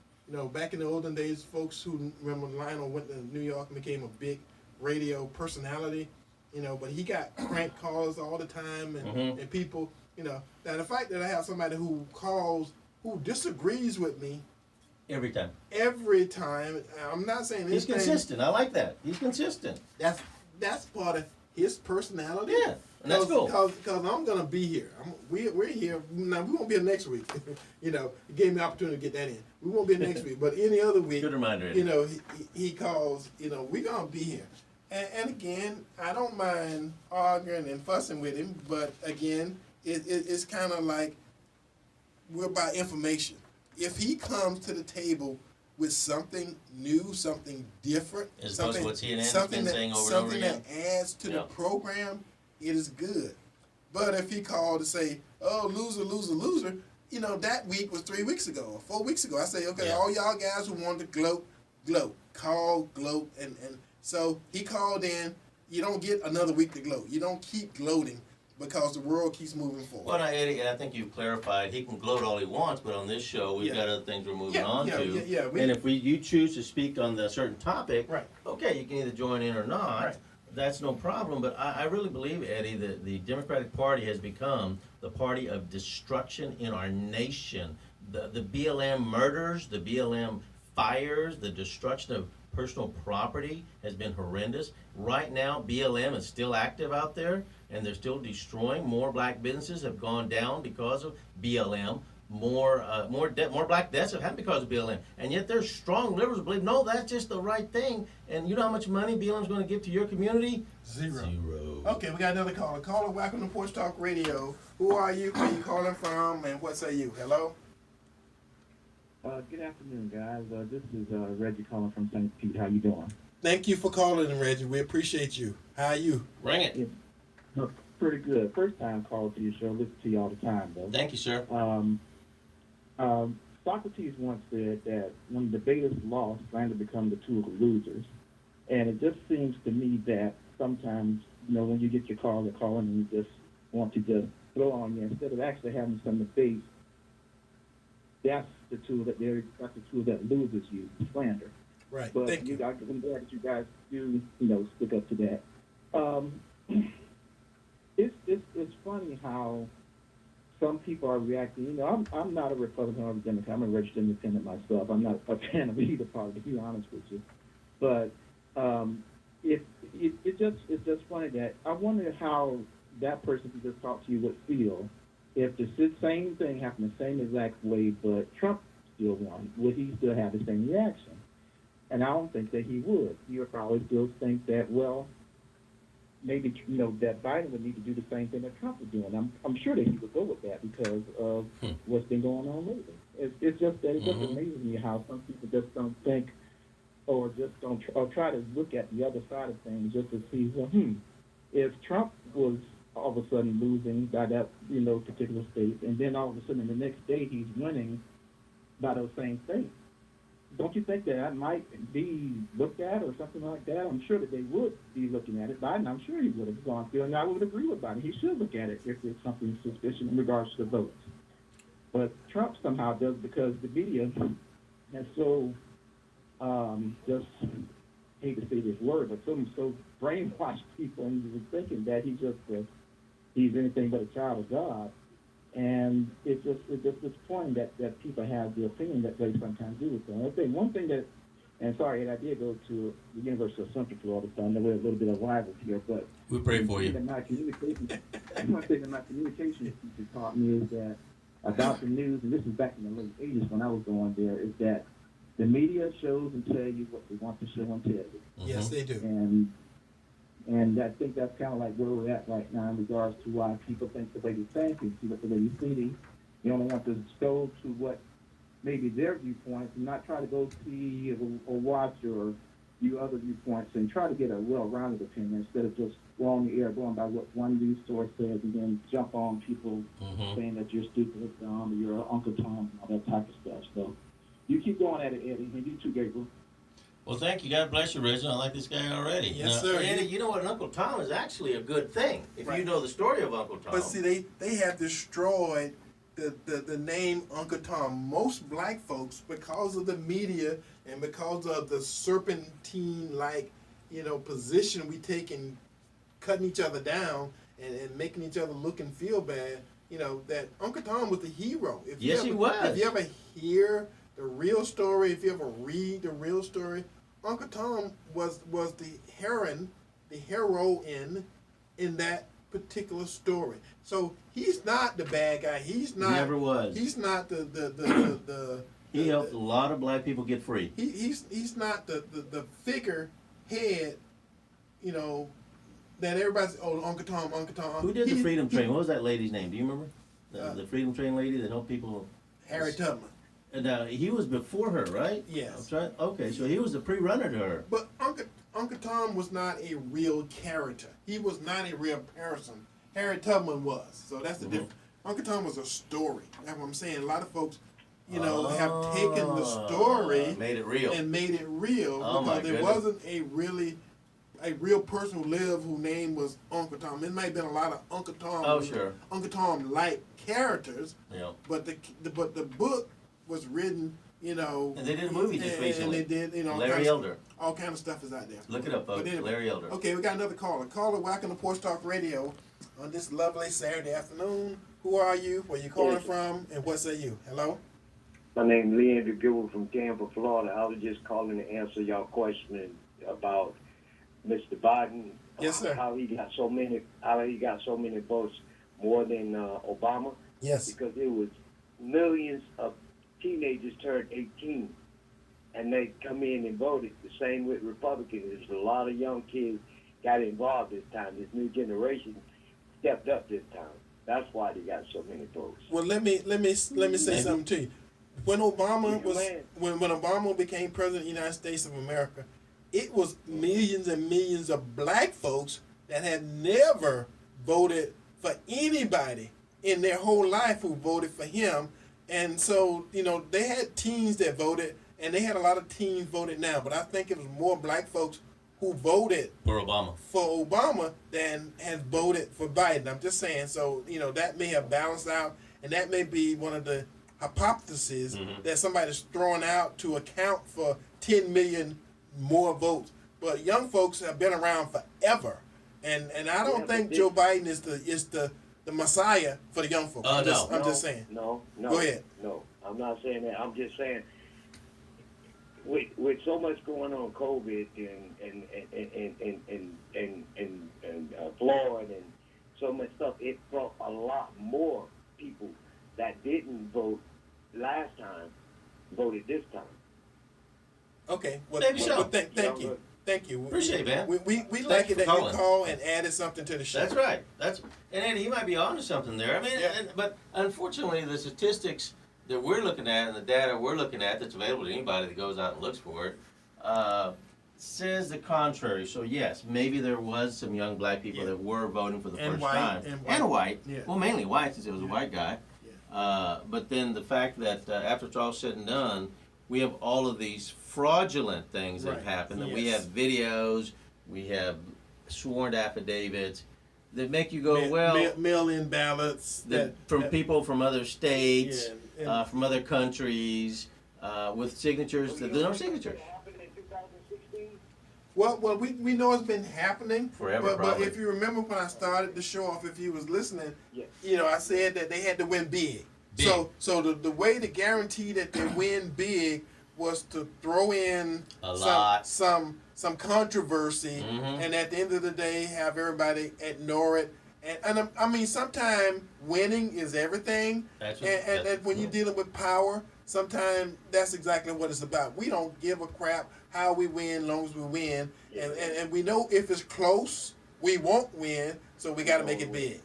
Speaker 2: Back in the olden days, folks who remember Lionel went to New York and became a big radio personality. But he got crank calls all the time, and people. Now the fact that I have somebody who calls who disagrees with me
Speaker 3: Every time.
Speaker 2: I'm not saying
Speaker 3: He's
Speaker 2: anything.
Speaker 3: consistent. I like that. He's consistent.
Speaker 2: That's part of his personality.
Speaker 3: Yeah, and that's cool.
Speaker 2: Because I'm gonna be here. We're here now. We won't be here next week. It gave me the opportunity to get that in. We won't be here next week, but any other week.
Speaker 3: Good reminder. Eddie.
Speaker 2: He calls. We're gonna be here. And again, I don't mind arguing and fussing with him, but again, it's kind of like we're about information. If he comes to the table with something new, something different,
Speaker 3: As opposed to what CNN has
Speaker 2: something
Speaker 3: been saying over and
Speaker 2: something
Speaker 3: over
Speaker 2: that adds to the
Speaker 3: Yeah.
Speaker 2: program, it is good. But if he called to say, "Oh, loser, loser, loser," that week was 3 weeks ago or 4 weeks ago. I say, okay,
Speaker 3: Yeah.
Speaker 2: all y'all guys who wanted to gloat, call, gloat, and so he called in. You don't get another week to gloat. You don't keep gloating because the world keeps moving forward.
Speaker 3: Well, now, Eddie, and I think you've clarified, he can gloat all he wants, but on this show, we've
Speaker 2: Yeah.
Speaker 3: got other things we're moving
Speaker 2: Yeah,
Speaker 3: on
Speaker 2: yeah,
Speaker 3: to.
Speaker 2: yeah, yeah,
Speaker 3: And if you choose to speak on the certain topic,
Speaker 2: Right.
Speaker 3: okay, you can either join in or not.
Speaker 2: Right.
Speaker 3: That's no problem. But I really believe, Eddie, that the Democratic Party has become the party of destruction in our nation. The BLM murders, the BLM fires, the destruction of personal property has been horrendous. Right now, BLM is still active out there, and they're still destroying. More black businesses have gone down because of BLM. More black deaths have happened because of BLM. And yet there's strong liberals who believe, no, that's just the right thing. And you know how much money BLM's going to give to your community?
Speaker 2: Zero.
Speaker 3: Zero.
Speaker 2: Okay, we got another caller. Caller, welcome to Porch Talk Radio. Who are you? Where you calling from? And what say you? Hello?
Speaker 5: Good afternoon, guys. This is Reggie calling from St. Pete. How you doing?
Speaker 2: Thank you for calling, Reggie. We appreciate you. How are you?
Speaker 3: Bring it.
Speaker 5: Yeah, pretty good. First time call to your show. Listen to you all the time, though.
Speaker 3: Thank you, sir.
Speaker 5: Socrates once said that when the debaters lost, slander becomes the tool of losers. And it just seems to me that sometimes, when you get your call, they're calling and you just want to just throw on you instead of actually having some debate. That's the tool that losers use, slander.
Speaker 2: Right.
Speaker 5: But
Speaker 2: Thank you.
Speaker 5: I'm glad that you guys do, stick up to that. It's funny how some people are reacting. I'm not a Republican or a Democrat. I'm a registered independent myself. I'm not a fan of either party, to be honest with you. But it's just funny that I wonder how that person who just talked to you would feel if the same thing happened the same exact way, but Trump still won. Would he still have the same reaction? And I don't think that he would. He would probably still think that, well, maybe, that Biden would need to do the same thing that Trump was doing. I'm sure that he would go with that because of what's been going on lately. It's just that it just amazes me how some people just don't think or just don't or try to look at the other side of things just to see, well, if Trump was all of a sudden losing by that, particular state, and then all of a sudden the next day he's winning by those same states. Don't you think that might be looked at or something like that? I'm sure that they would be looking at it. Biden, I'm sure he would have gone through, and I would agree with Biden. He should look at it if there's something suspicious in regards to the votes. But Trump somehow does because the media has so, just hate to say this word, but so brainwashed people into thinking that he's anything but a child of God. And it's just disappointing that people have the opinion that they sometimes do with them. I think one thing that, and sorry, I did go to the University of Central Florida, so I know we're a little bit of rivals here, but
Speaker 3: We pray for you.
Speaker 5: one thing that my communication teacher taught me is that about the news, and this is back in the late 80s when I was going there, is that the media shows and tell you what they want to show and tell you.
Speaker 2: Yes, they do.
Speaker 5: And I think that's kind of like where we're at right now in regards to why people think the way they think and see what the way you see. You only want to go to what maybe their viewpoints and not try to go see or watch or view other viewpoints and try to get a well-rounded opinion instead of just going the air, going by what one news source says and then jump on people saying that you're stupid, or you're Uncle Tom, and all that type of stuff. So you keep going at it, Eddie, and you too, Gabriel.
Speaker 3: Well, thank you. God bless you, Reggie. I like this guy already.
Speaker 2: Yes,
Speaker 3: now,
Speaker 2: sir.
Speaker 3: Andy, you know what? Uncle Tom is actually a good thing if you know the story of Uncle Tom.
Speaker 2: But see, they have destroyed the name Uncle Tom. Most black folks, because of the media and because of the serpentine-like, position we take in cutting each other down and making each other look and feel bad, that Uncle Tom was the hero.
Speaker 3: He was.
Speaker 2: If you ever hear the real story, if you ever read the real story, Uncle Tom was the heroine in that particular story. So he's not the bad guy. He's not.
Speaker 3: Never was.
Speaker 2: He's not the
Speaker 3: He helped a lot of black people get free.
Speaker 2: He's not the figurehead, that everybody's Uncle Tom.
Speaker 3: Who did the Freedom Train? What was that lady's name? Do you remember? The Freedom Train lady that helped people.
Speaker 2: Harry Tubman.
Speaker 3: Now he was before her, right?
Speaker 2: Yes.
Speaker 3: That's right. Okay, so he was the pre-runner to her.
Speaker 2: But Uncle Tom was not a real character. He was not a real person. Harry Tubman was. So that's the difference. Uncle Tom was a story. That's what I'm saying. A lot of folks, have taken the story
Speaker 3: made it real.
Speaker 2: and made it real because there wasn't a real person who lived whose name was Uncle Tom. There might have been a lot of Uncle Tom. Uncle Tom-like characters.
Speaker 3: Yeah.
Speaker 2: But the book was written,
Speaker 3: And they did a movie just recently.
Speaker 2: And they did,
Speaker 3: Larry Elder.
Speaker 2: All kind of stuff is out there.
Speaker 3: Look it up, folks.
Speaker 2: Anyway,
Speaker 3: Larry Elder.
Speaker 2: Okay, we got another caller. Caller, welcome to Porch Talk Radio on this lovely Saturday afternoon. Who are you? Where you calling from? And what say you? Hello?
Speaker 6: My name is Leandro Gilbert from Tampa, Florida. I was just calling to answer your question about Mr. Biden.
Speaker 2: Yes, sir.
Speaker 6: How he got so many votes more than Obama.
Speaker 2: Yes.
Speaker 6: Because it was millions of teenagers turned 18, and they come in and voted. The same with Republicans. There's a lot of young kids got involved this time. This new generation stepped up this time. That's why they got so many votes.
Speaker 2: Well, let me say something to you. when Obama
Speaker 6: He's
Speaker 2: was
Speaker 6: man.
Speaker 2: when Obama became president of the United States of America, it was millions and millions of black folks that had never voted for anybody in their whole life who voted for him. And so, they had teens that voted, and they had a lot of teens voted now. But I think it was more black folks who voted
Speaker 3: For Obama
Speaker 2: than has voted for Biden. I'm just saying. So, that may have balanced out, and that may be one of the hypotheses that somebody's throwing out to account for 10 million more votes. But young folks have been around forever, and I don't think Joe Biden is the Messiah for the young folks. I'm just saying.
Speaker 6: No.
Speaker 2: Go ahead.
Speaker 6: No, I'm not saying that. I'm just saying, with so much going on, COVID and Florida and so much stuff, it brought a lot more people that didn't vote last time voted this time.
Speaker 2: Okay. Well,
Speaker 3: Maybe so.
Speaker 2: Thank you. Thank you.
Speaker 3: Appreciate it, man.
Speaker 2: We like it that you call and added something to the show.
Speaker 3: That's right. And Eddie, you might be onto something there. I mean, but unfortunately, the statistics that we're looking at and the data we're looking at that's available to anybody that goes out and looks for it says the contrary. So yes, maybe there was some young black people that were voting for the first time. And white.
Speaker 2: Yeah.
Speaker 3: Well, mainly white since it was a white guy.
Speaker 2: Yeah.
Speaker 3: But then the fact that after it's all said and done, we have all of these fraudulent things that happen. That we have videos, we have sworn affidavits that make you go,
Speaker 2: mail-in ballots
Speaker 3: from people from other states,
Speaker 2: and
Speaker 3: from other countries, with signatures that there are no signatures.
Speaker 2: Well, we know it's been happening
Speaker 3: Forever,
Speaker 2: but if you remember when I started the show off, if you was listening, I said that they had to win big. So the way to guarantee that they win big was to throw in some controversy, and at the end of the day, have everybody ignore it. And I mean, sometimes winning is everything, and when you're dealing with power, sometimes that's exactly what it's about. We don't give a crap how we win, as long as we win, and we know if it's close, we won't win, so we got to make it big.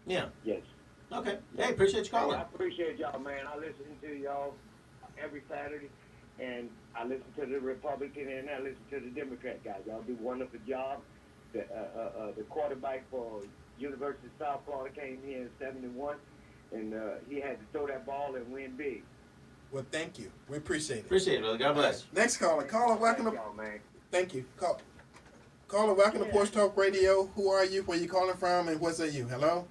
Speaker 3: Yeah.
Speaker 6: Yes.
Speaker 3: Okay. Hey, appreciate you calling.
Speaker 6: I appreciate y'all, man. I listen to y'all every Saturday, and I listen to the Republican and I listen to the Democrat guys. Y'all do a wonderful job. The quarterback for University of South Florida came here in '71, and he had to throw that ball and win big.
Speaker 2: Well, thank you. We appreciate it.
Speaker 3: Appreciate it, brother. God bless.
Speaker 2: Next caller, welcome to.
Speaker 6: Man.
Speaker 2: Thank you. Caller, welcome to Porch Talk Radio. Who are you? Where you calling from? And what's you? Hello.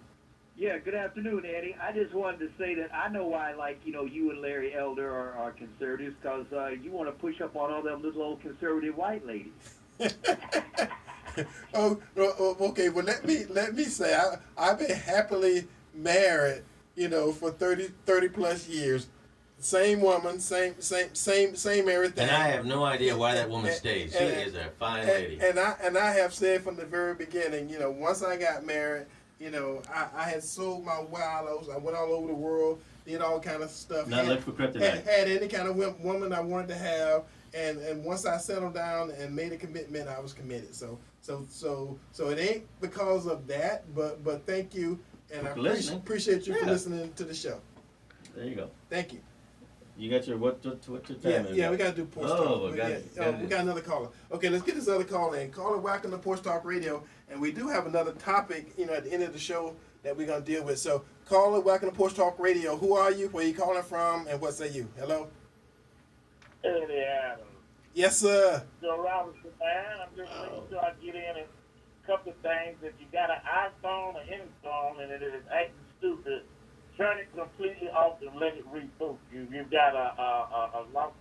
Speaker 7: Yeah, good afternoon, Eddie. I just wanted to say that I know why, you and Larry Elder are conservatives, because you want to push up on all them little old conservative white ladies.
Speaker 2: Okay. Well, let me say, I've been happily married, for 30 plus years. Same woman, same everything.
Speaker 3: And I have no idea why that woman stays. She is a fine lady.
Speaker 2: And I have said from the very beginning, once I got married, I had sold my wallows. I went all over the world, did all kind of stuff.
Speaker 3: Not look for kryptonite.
Speaker 2: Had any kind of woman I wanted to have, and once I settled down and made a commitment, I was committed. So it ain't because of that, but thank you, and I appreciate you for listening to the show.
Speaker 3: There you go.
Speaker 2: Thank you.
Speaker 3: You got your what time?
Speaker 2: Yeah, we got to do Porch Talk.
Speaker 3: We
Speaker 2: got another caller. Okay, let's get this other caller in. Caller, welcome to Porch Talk Radio, and we do have another topic, at the end of the show that we're going to deal with. So, caller, welcome to Porch Talk Radio. Who are you? Where are you calling from? And what say you? Hello?
Speaker 8: Eddie Adams.
Speaker 2: Yes, sir.
Speaker 8: Joe Robinson, man. I'm just making sure I get in a couple of things. If you got an iPhone or any phone and it is acting stupid, turn it completely off and let it reboot. You've got a lousy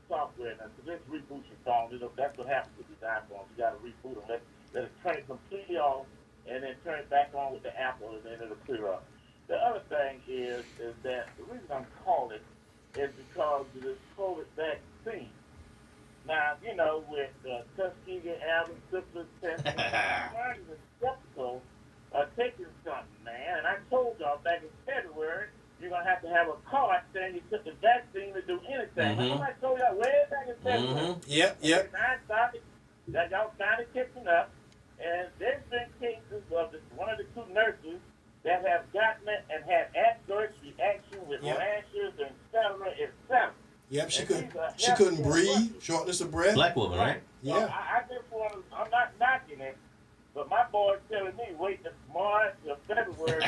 Speaker 8: software now. So just reboot your phone. That's what happens with these iPhones. You got to reboot them. Let it turn it completely off and then turn it back on with the Apple, and then it'll clear up. The other thing is that the reason I'm calling is because of this COVID vaccine. Now, with Tuskegee, Adams, syphilis testing, I'm skeptical taking something, man. And I told y'all back in February, you're going to have a card saying you took the vaccine to do anything. Remember I told y'all way back in February?
Speaker 2: Yep.
Speaker 8: That y'all finally catching up. And there's been cases of one of the two nurses that have gotten it and had adverse reaction with rashes and 7.
Speaker 2: Yep, she
Speaker 8: And
Speaker 2: couldn't.
Speaker 8: she's a
Speaker 2: She couldn't
Speaker 8: hefty
Speaker 2: breathe.
Speaker 8: woman.
Speaker 2: Shortness of breath.
Speaker 3: Black woman, right?
Speaker 8: So
Speaker 2: Yeah.
Speaker 8: I just want to, I'm not knocking it, but my boy's telling me wait till March or February.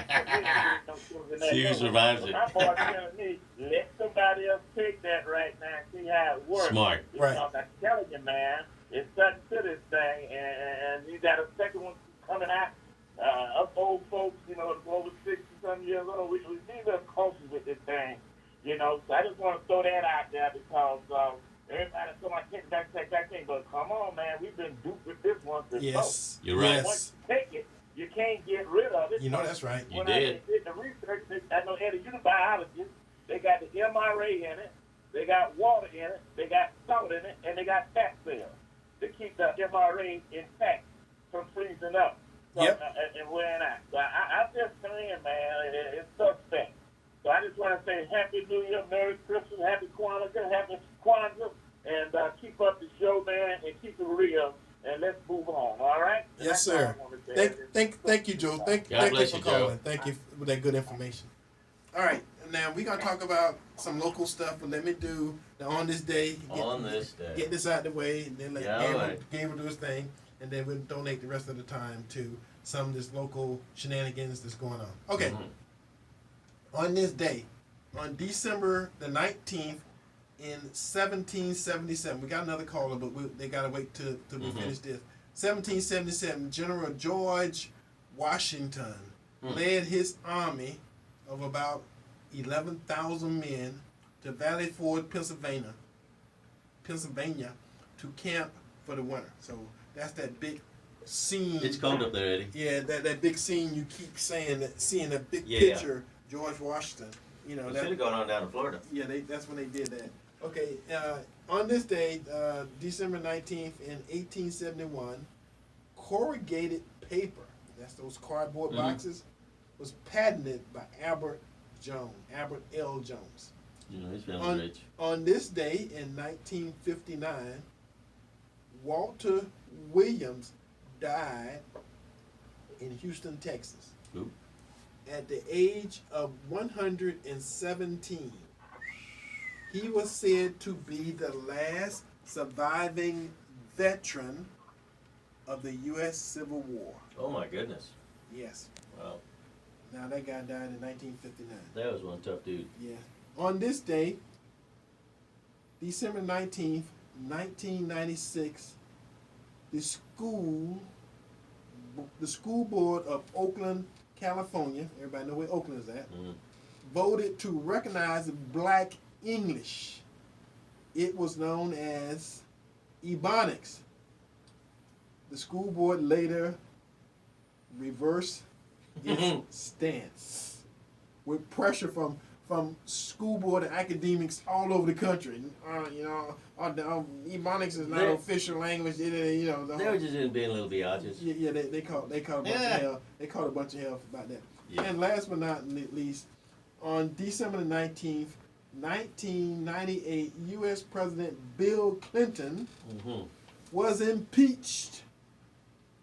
Speaker 3: See who survives it.
Speaker 8: My boy's telling me let somebody else take that right now and see how it works.
Speaker 3: Smart.
Speaker 2: Right.
Speaker 8: Because I'm telling you, man, it's something to this thing, and you got a second one coming out. Us old folks, over 60-some years old, we need a cautious with this thing, So I just want to throw that out there because everybody, somebody take that thing, but come on, man, we've been duped with this one before.
Speaker 2: Yes.
Speaker 3: You're right.
Speaker 2: Yes.
Speaker 8: Once you take it, you can't get rid of it.
Speaker 2: You know that's right.
Speaker 3: You
Speaker 8: When
Speaker 3: did.
Speaker 8: I did the research, I know, Eddie, you're the biologist. They got the MRA in it, they got water in it, they got salt in it, and they got fat cells to keep the MRA intact from freezing up. So,
Speaker 2: Yep.
Speaker 8: And wearing out. So I'm just saying, man, it's suspect. So I just want to say Happy New Year, Merry Christmas, Happy Kwanzaa, and keep up the show, man, and keep it real, and let's move on, all right?
Speaker 2: Yes,
Speaker 8: That's all
Speaker 2: sir.
Speaker 8: I wanna say.
Speaker 2: Thank you, Joe. Thank
Speaker 3: God
Speaker 2: you
Speaker 3: bless
Speaker 2: for
Speaker 3: you, Joe.
Speaker 2: calling. Thank you for that good information. All right, now we're gonna talk about some local stuff, but let me do the on this day.
Speaker 3: On this day.
Speaker 2: Get this out of the way, and then let
Speaker 3: Yeah, all right.
Speaker 2: Gabriel do his thing, and then we'll donate the rest of the time to some of this local shenanigans that's going on. Okay.
Speaker 3: Mhm.
Speaker 2: On this day, on December the 19th in 1777, we got another caller, but they got to wait till we finish this. 1777, General George Washington led his army of about 11,000 men to Valley Forge, Pennsylvania, to camp for the winter. So that's that big scene.
Speaker 3: It's cold up there, Eddie.
Speaker 2: Yeah, that big scene you keep saying, that seeing that big
Speaker 3: Yeah.
Speaker 2: picture, George Washington.
Speaker 3: It should have gone on down to Florida.
Speaker 2: Yeah, that's when they did that. Okay, on this day, December 19th in 1871, corrugated paper, that's those cardboard boxes, was patented by Albert L. Jones.
Speaker 3: He's feeling rich.
Speaker 2: On this day in 1959, Walter Williams died in Houston, Texas.
Speaker 3: Ooh.
Speaker 2: At the age of 117. He was said to be the last surviving veteran of the U.S. Civil War.
Speaker 3: Oh, my goodness.
Speaker 2: Yes.
Speaker 3: Wow.
Speaker 2: Now that guy died in 1959.
Speaker 3: That was one tough dude.
Speaker 2: Yeah. On this day, December 19th, 1996, the school board of Oakland, California, everybody know where Oakland is at, voted to recognize Black English. It was known as Ebonics. The school board later reversed its stance with pressure from school board and academics all over the country. Ebonics is not an official language.
Speaker 3: They were just being little biatches.
Speaker 2: Yeah, they called a bunch of hell. They called a bunch of hell about that.
Speaker 3: Yeah.
Speaker 2: And last but not least, on December the 19th, 1998, U.S. President Bill Clinton was impeached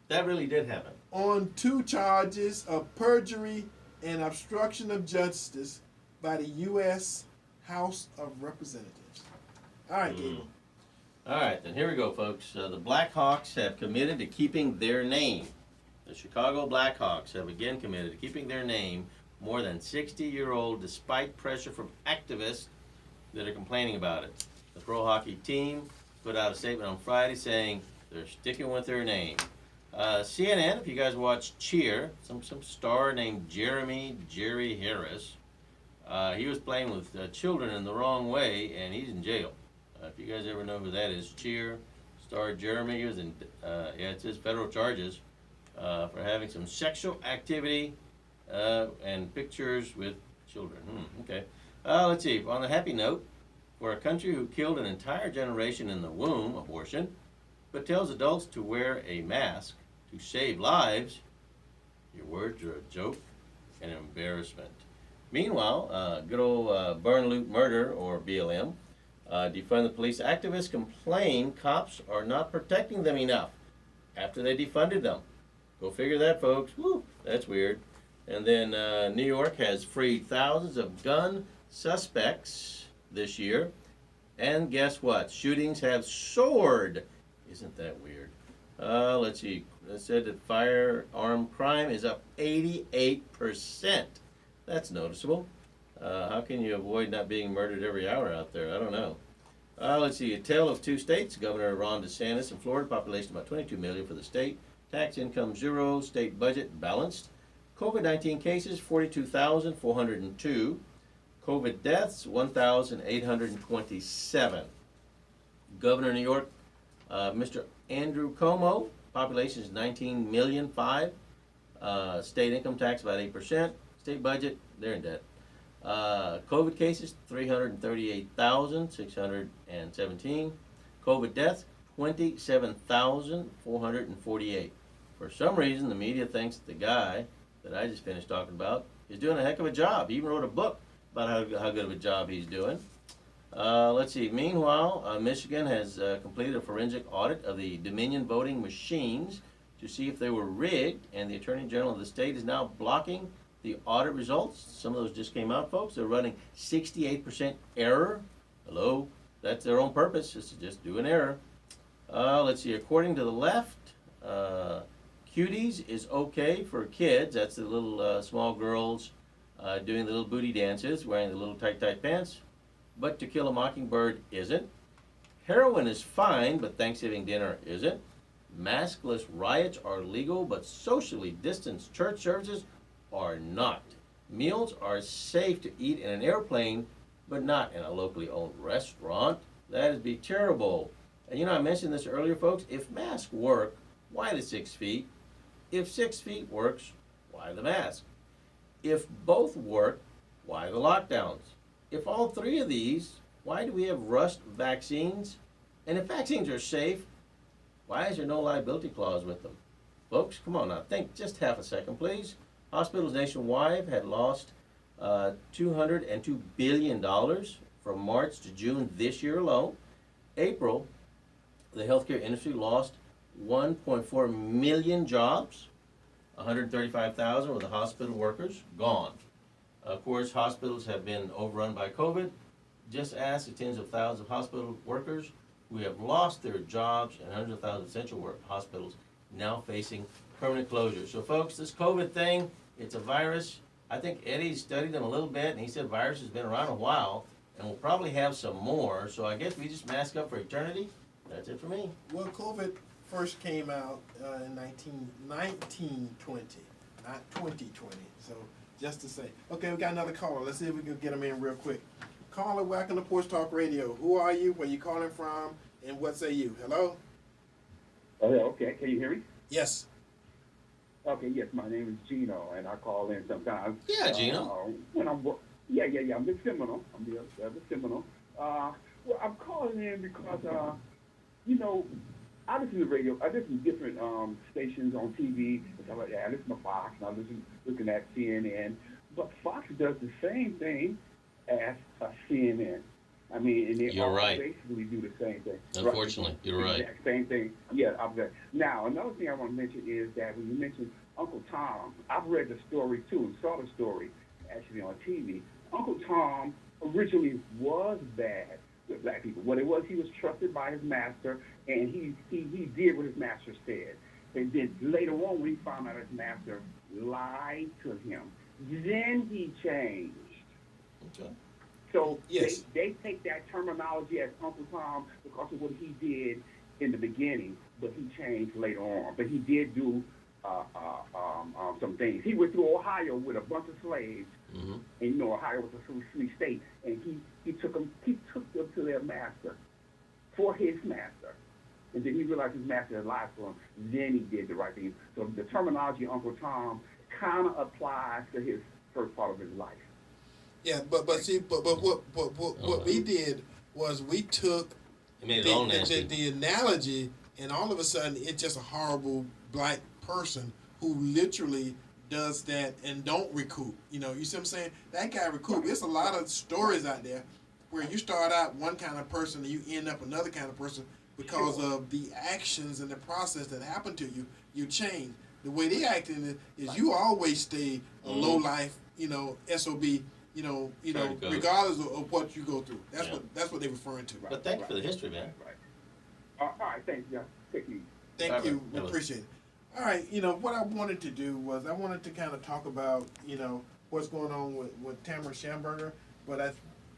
Speaker 3: That really did happen.
Speaker 2: on 2 charges of perjury and obstruction of justice by the U.S. House of Representatives. All right, Gabriel.
Speaker 3: All right, then here we go, folks. The Blackhawks have committed to keeping their name. The Chicago Blackhawks have again committed to keeping their name more than 60-year-old despite pressure from activists that are complaining about it. The pro hockey team put out a statement on Friday saying they're sticking with their name. CNN, if you guys watch Cheer, some star named Jerry Harris, he was playing with children in the wrong way, and he's in jail. If you guys ever know who that is, Cheer, star Jeremy, he was in, it says federal charges for having some sexual activity and pictures with children. Okay. Let's see. On a happy note, for a country who killed an entire generation in the womb, abortion, but tells adults to wear a mask to save lives, your words are a joke and an embarrassment. Meanwhile, good old burn, loot, murder, or BLM, defund the police activists complain cops are not protecting them enough after they defunded them. Go figure that, folks. Woo, that's weird. And then New York has freed thousands of gun suspects this year. And guess what? Shootings have soared. Isn't that weird? Let's see. It said that firearm crime is up 88%. That's noticeable. How can you avoid not being murdered every hour out there? I don't know. Let's see. A tale of two states. Governor Ron DeSantis in Florida, population about 22 million for the state. Tax income zero. State budget balanced. COVID-19 cases 42,402. COVID deaths 1,827. Governor of New York, Mr. Andrew Cuomo, population is 19,000,005. State income tax about 8%. State budget, they're in debt. COVID cases 338,617. COVID deaths 27,448. For some reason, the media thinks the guy that I just finished talking about is doing a heck of a job. He even wrote a book about how good of a job he's doing. Let's see. Meanwhile, Michigan has completed a forensic audit of the Dominion voting machines to see if they were rigged, and the Attorney General of the state is now blocking the audit results. Some of those just came out, folks. They're running 68% error. Hello? That's their own purpose, is to just do an error. Let's see. According to the left, cuties is okay for kids. That's the little small girls doing the little booty dances, wearing the little tight pants. But To Kill a Mockingbird isn't. Heroin is fine, but Thanksgiving dinner isn't. Maskless riots are legal, but socially distanced church services are not. Meals are safe to eat in an airplane, but not in a locally owned restaurant. That'd be terrible. And you know, I mentioned this earlier, folks. If masks work, why the 6 feet? If 6 feet works, why the mask? If both work, why the lockdowns? If all three of these, why do we have rushed vaccines? And if vaccines are safe, why is there no liability clause with them? Folks, come on now, think just half a second, please. Hospitals nationwide had lost $202 billion from March to June this year alone. April, the healthcare industry lost 1.4 million jobs, 135,000 were the hospital workers, gone. Of course, hospitals have been overrun by COVID. Just ask the tens of thousands of hospital workers who have lost their jobs, and hundreds of thousands of essential hospitals now facing permanent closure. So folks, this COVID thing, it's a virus. I think Eddie studied them a little bit, and he said virus has been around a while, and we'll probably have some more. So I guess we just mask up for eternity. That's it for me.
Speaker 2: Well, COVID first came out in 1920, not 2020. So just to say. Okay, we got another caller. Let's see if we can get him in real quick. Caller, welcome to Porch Talk Radio. Who are you? Where you calling from? And what say you? Hello?
Speaker 5: Oh, yeah, okay. Can you hear me?
Speaker 2: Yes.
Speaker 5: Okay, yes, my name is Gino, and I call in sometimes.
Speaker 3: Yeah, Gino.
Speaker 5: When I'm I'm in Seminole. I'm the Seminole. Well, I'm calling in because, I listen to radio. I listen to different stations on TV and stuff like that. I listen to Fox, and I looking at CNN. But Fox does the same thing as CNN. I mean, and they
Speaker 3: You're
Speaker 5: all
Speaker 3: right.
Speaker 5: basically do the same thing.
Speaker 3: Unfortunately,
Speaker 5: right?
Speaker 3: you're right.
Speaker 5: Exact same thing. Yeah, I'm there. Now, another thing I want to mention is that when you mentioned Uncle Tom, I've read the story too, and saw the story actually on TV. Uncle Tom originally was bad with black people. What it was, he was trusted by his master, and he did what his master said. And then later on, when he found out his master lied to him, then he changed.
Speaker 3: Okay.
Speaker 5: So
Speaker 2: Yes.
Speaker 5: they take that terminology as Uncle Tom because of what he did in the beginning, but he changed later on. But he did do some things. He went through Ohio with a bunch of slaves, and Ohio was a free state, and he took them to their master, for his master. And then he realized his master had lied to him. Then he did the right thing. So the terminology Uncle Tom kind of applies to his first part of his life.
Speaker 2: Yeah, but what we did was we took
Speaker 3: It made it all nasty.
Speaker 2: the analogy, and all of a sudden it's just a horrible black person who literally does that and don't recoup. You know, you see what I'm saying? That guy recouped. There's a lot of stories out there where you start out one kind of person and you end up another kind of person because of the actions and the process that happened to you. You change. The way they acting is you always stay a low life, SOB,
Speaker 3: Sorry to go.
Speaker 9: regardless of what you go through. That's
Speaker 3: Yeah.
Speaker 9: what they're referring to.
Speaker 3: But thank you for the history, man.
Speaker 5: Right. All right, thanks, John. Take it easy.
Speaker 2: Thank
Speaker 3: All right,
Speaker 2: you. We
Speaker 3: man.
Speaker 2: appreciate it. All right, what I wanted to do was I wanted to kind of talk about, what's going on with Tamara Schamberger, but I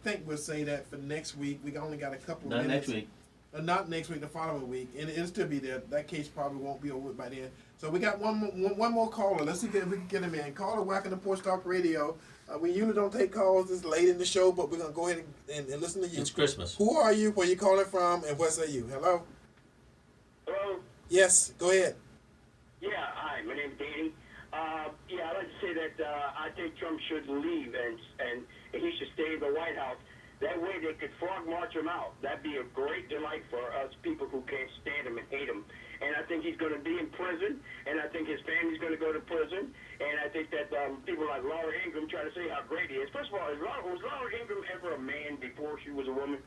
Speaker 2: think we'll say that for next week. We only got a couple
Speaker 3: Not
Speaker 2: minutes.
Speaker 3: next week.
Speaker 2: Not next week, the following week, and it'll still be there. That case probably won't be over by then. So we got one more caller. Let's see if we can get him in. Caller, welcome to Porch Talk Radio. We usually don't take calls this late in the show, but we're gonna go ahead and listen to you.
Speaker 3: It's Christmas.
Speaker 2: Who are you? Where you calling from? And what say you? Hello.
Speaker 10: Hello.
Speaker 2: Yes. Go ahead.
Speaker 10: Yeah. Hi. My name's Danny. I'd like to say that I think Trump should leave and he should stay in the White House. That way they could frog march him out. That'd be a great delight for us people who can't stand him and hate him. And I think he's going to be in prison, and I think his family's going to go to prison. And I think that people like Laura Ingraham try to say how great he is. First of all, was Laura Ingraham ever a man before she was a woman?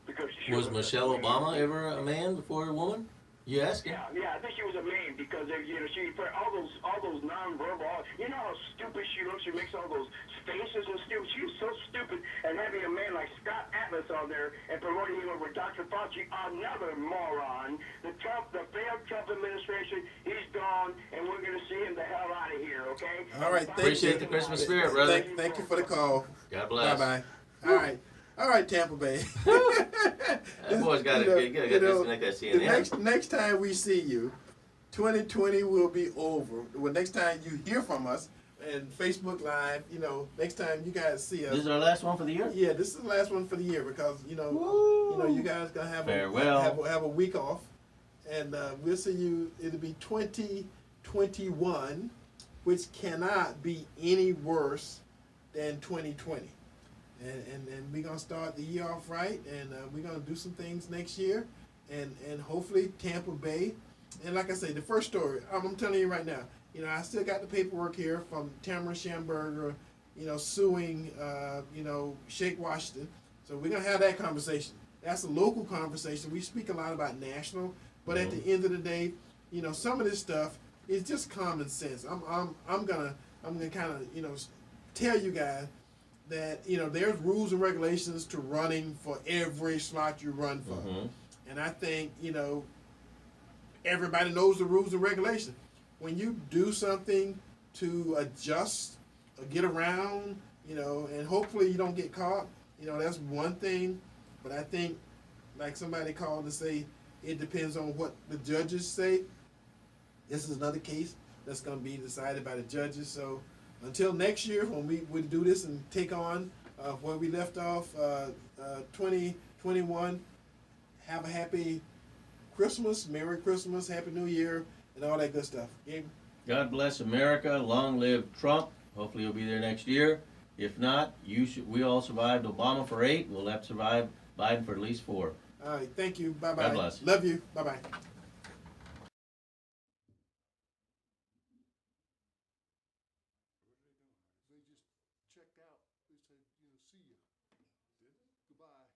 Speaker 10: Because she
Speaker 3: Was Michelle Obama ever a man before a woman? You asking?
Speaker 10: Yeah, I think she was a man because she put all those nonverbal. You know how stupid she looks. She makes all those faces and stupid. She's so stupid. And having a man like Scott Atlas on there and promoting him over Dr. Fauci, another moron. The failed Trump administration, he's gone, and we're gonna see him the hell out of here. Okay?
Speaker 2: All right.
Speaker 3: Appreciate the Christmas spirit, brother.
Speaker 2: Thank you for the call.
Speaker 3: God bless.
Speaker 2: Bye bye. All right, Tampa Bay.
Speaker 3: That boy's got to disconnect that CNN.
Speaker 2: Next time we see you, 2020 will be over. Well, next time you hear from us and Facebook Live, next time you guys see us.
Speaker 3: This is our last one for the year?
Speaker 2: Yeah, this is the last one for the year because you guys gonna have have a week off, and we'll see you. It'll be 2021, which cannot be any worse than 2020. And we're going to start the year off right, and we're going to do some things next year, and hopefully Tampa Bay. And like I say, the first story, I'm telling you right now, I still got the paperwork here from Tamara Schamberger, suing, Shake Washington. So we're going to have that conversation. That's a local conversation. We speak a lot about national, but at the end of the day, some of this stuff is just common sense. I'm gonna kind of, tell you guys that there's rules and regulations to running for every slot you run for, and I think everybody knows the rules and regulations. When you do something to adjust or get around, and hopefully you don't get caught, that's one thing. But I think, like somebody called to say, it depends on what the judges say. This is another case that's going to be decided by the judges. So until next year, when we do this and take on where we left off, 2021, have a happy Christmas, Merry Christmas, Happy New Year, and all that good stuff. Gabe?
Speaker 3: God bless America. Long live Trump. Hopefully he'll be there next year. If not, we all survived Obama for 8. We'll have to survive Biden for at least 4.
Speaker 2: All right, thank you. Bye-bye.
Speaker 3: God bless.
Speaker 2: Love you. Bye-bye.
Speaker 4: They just checked out. They said, see you. Goodbye.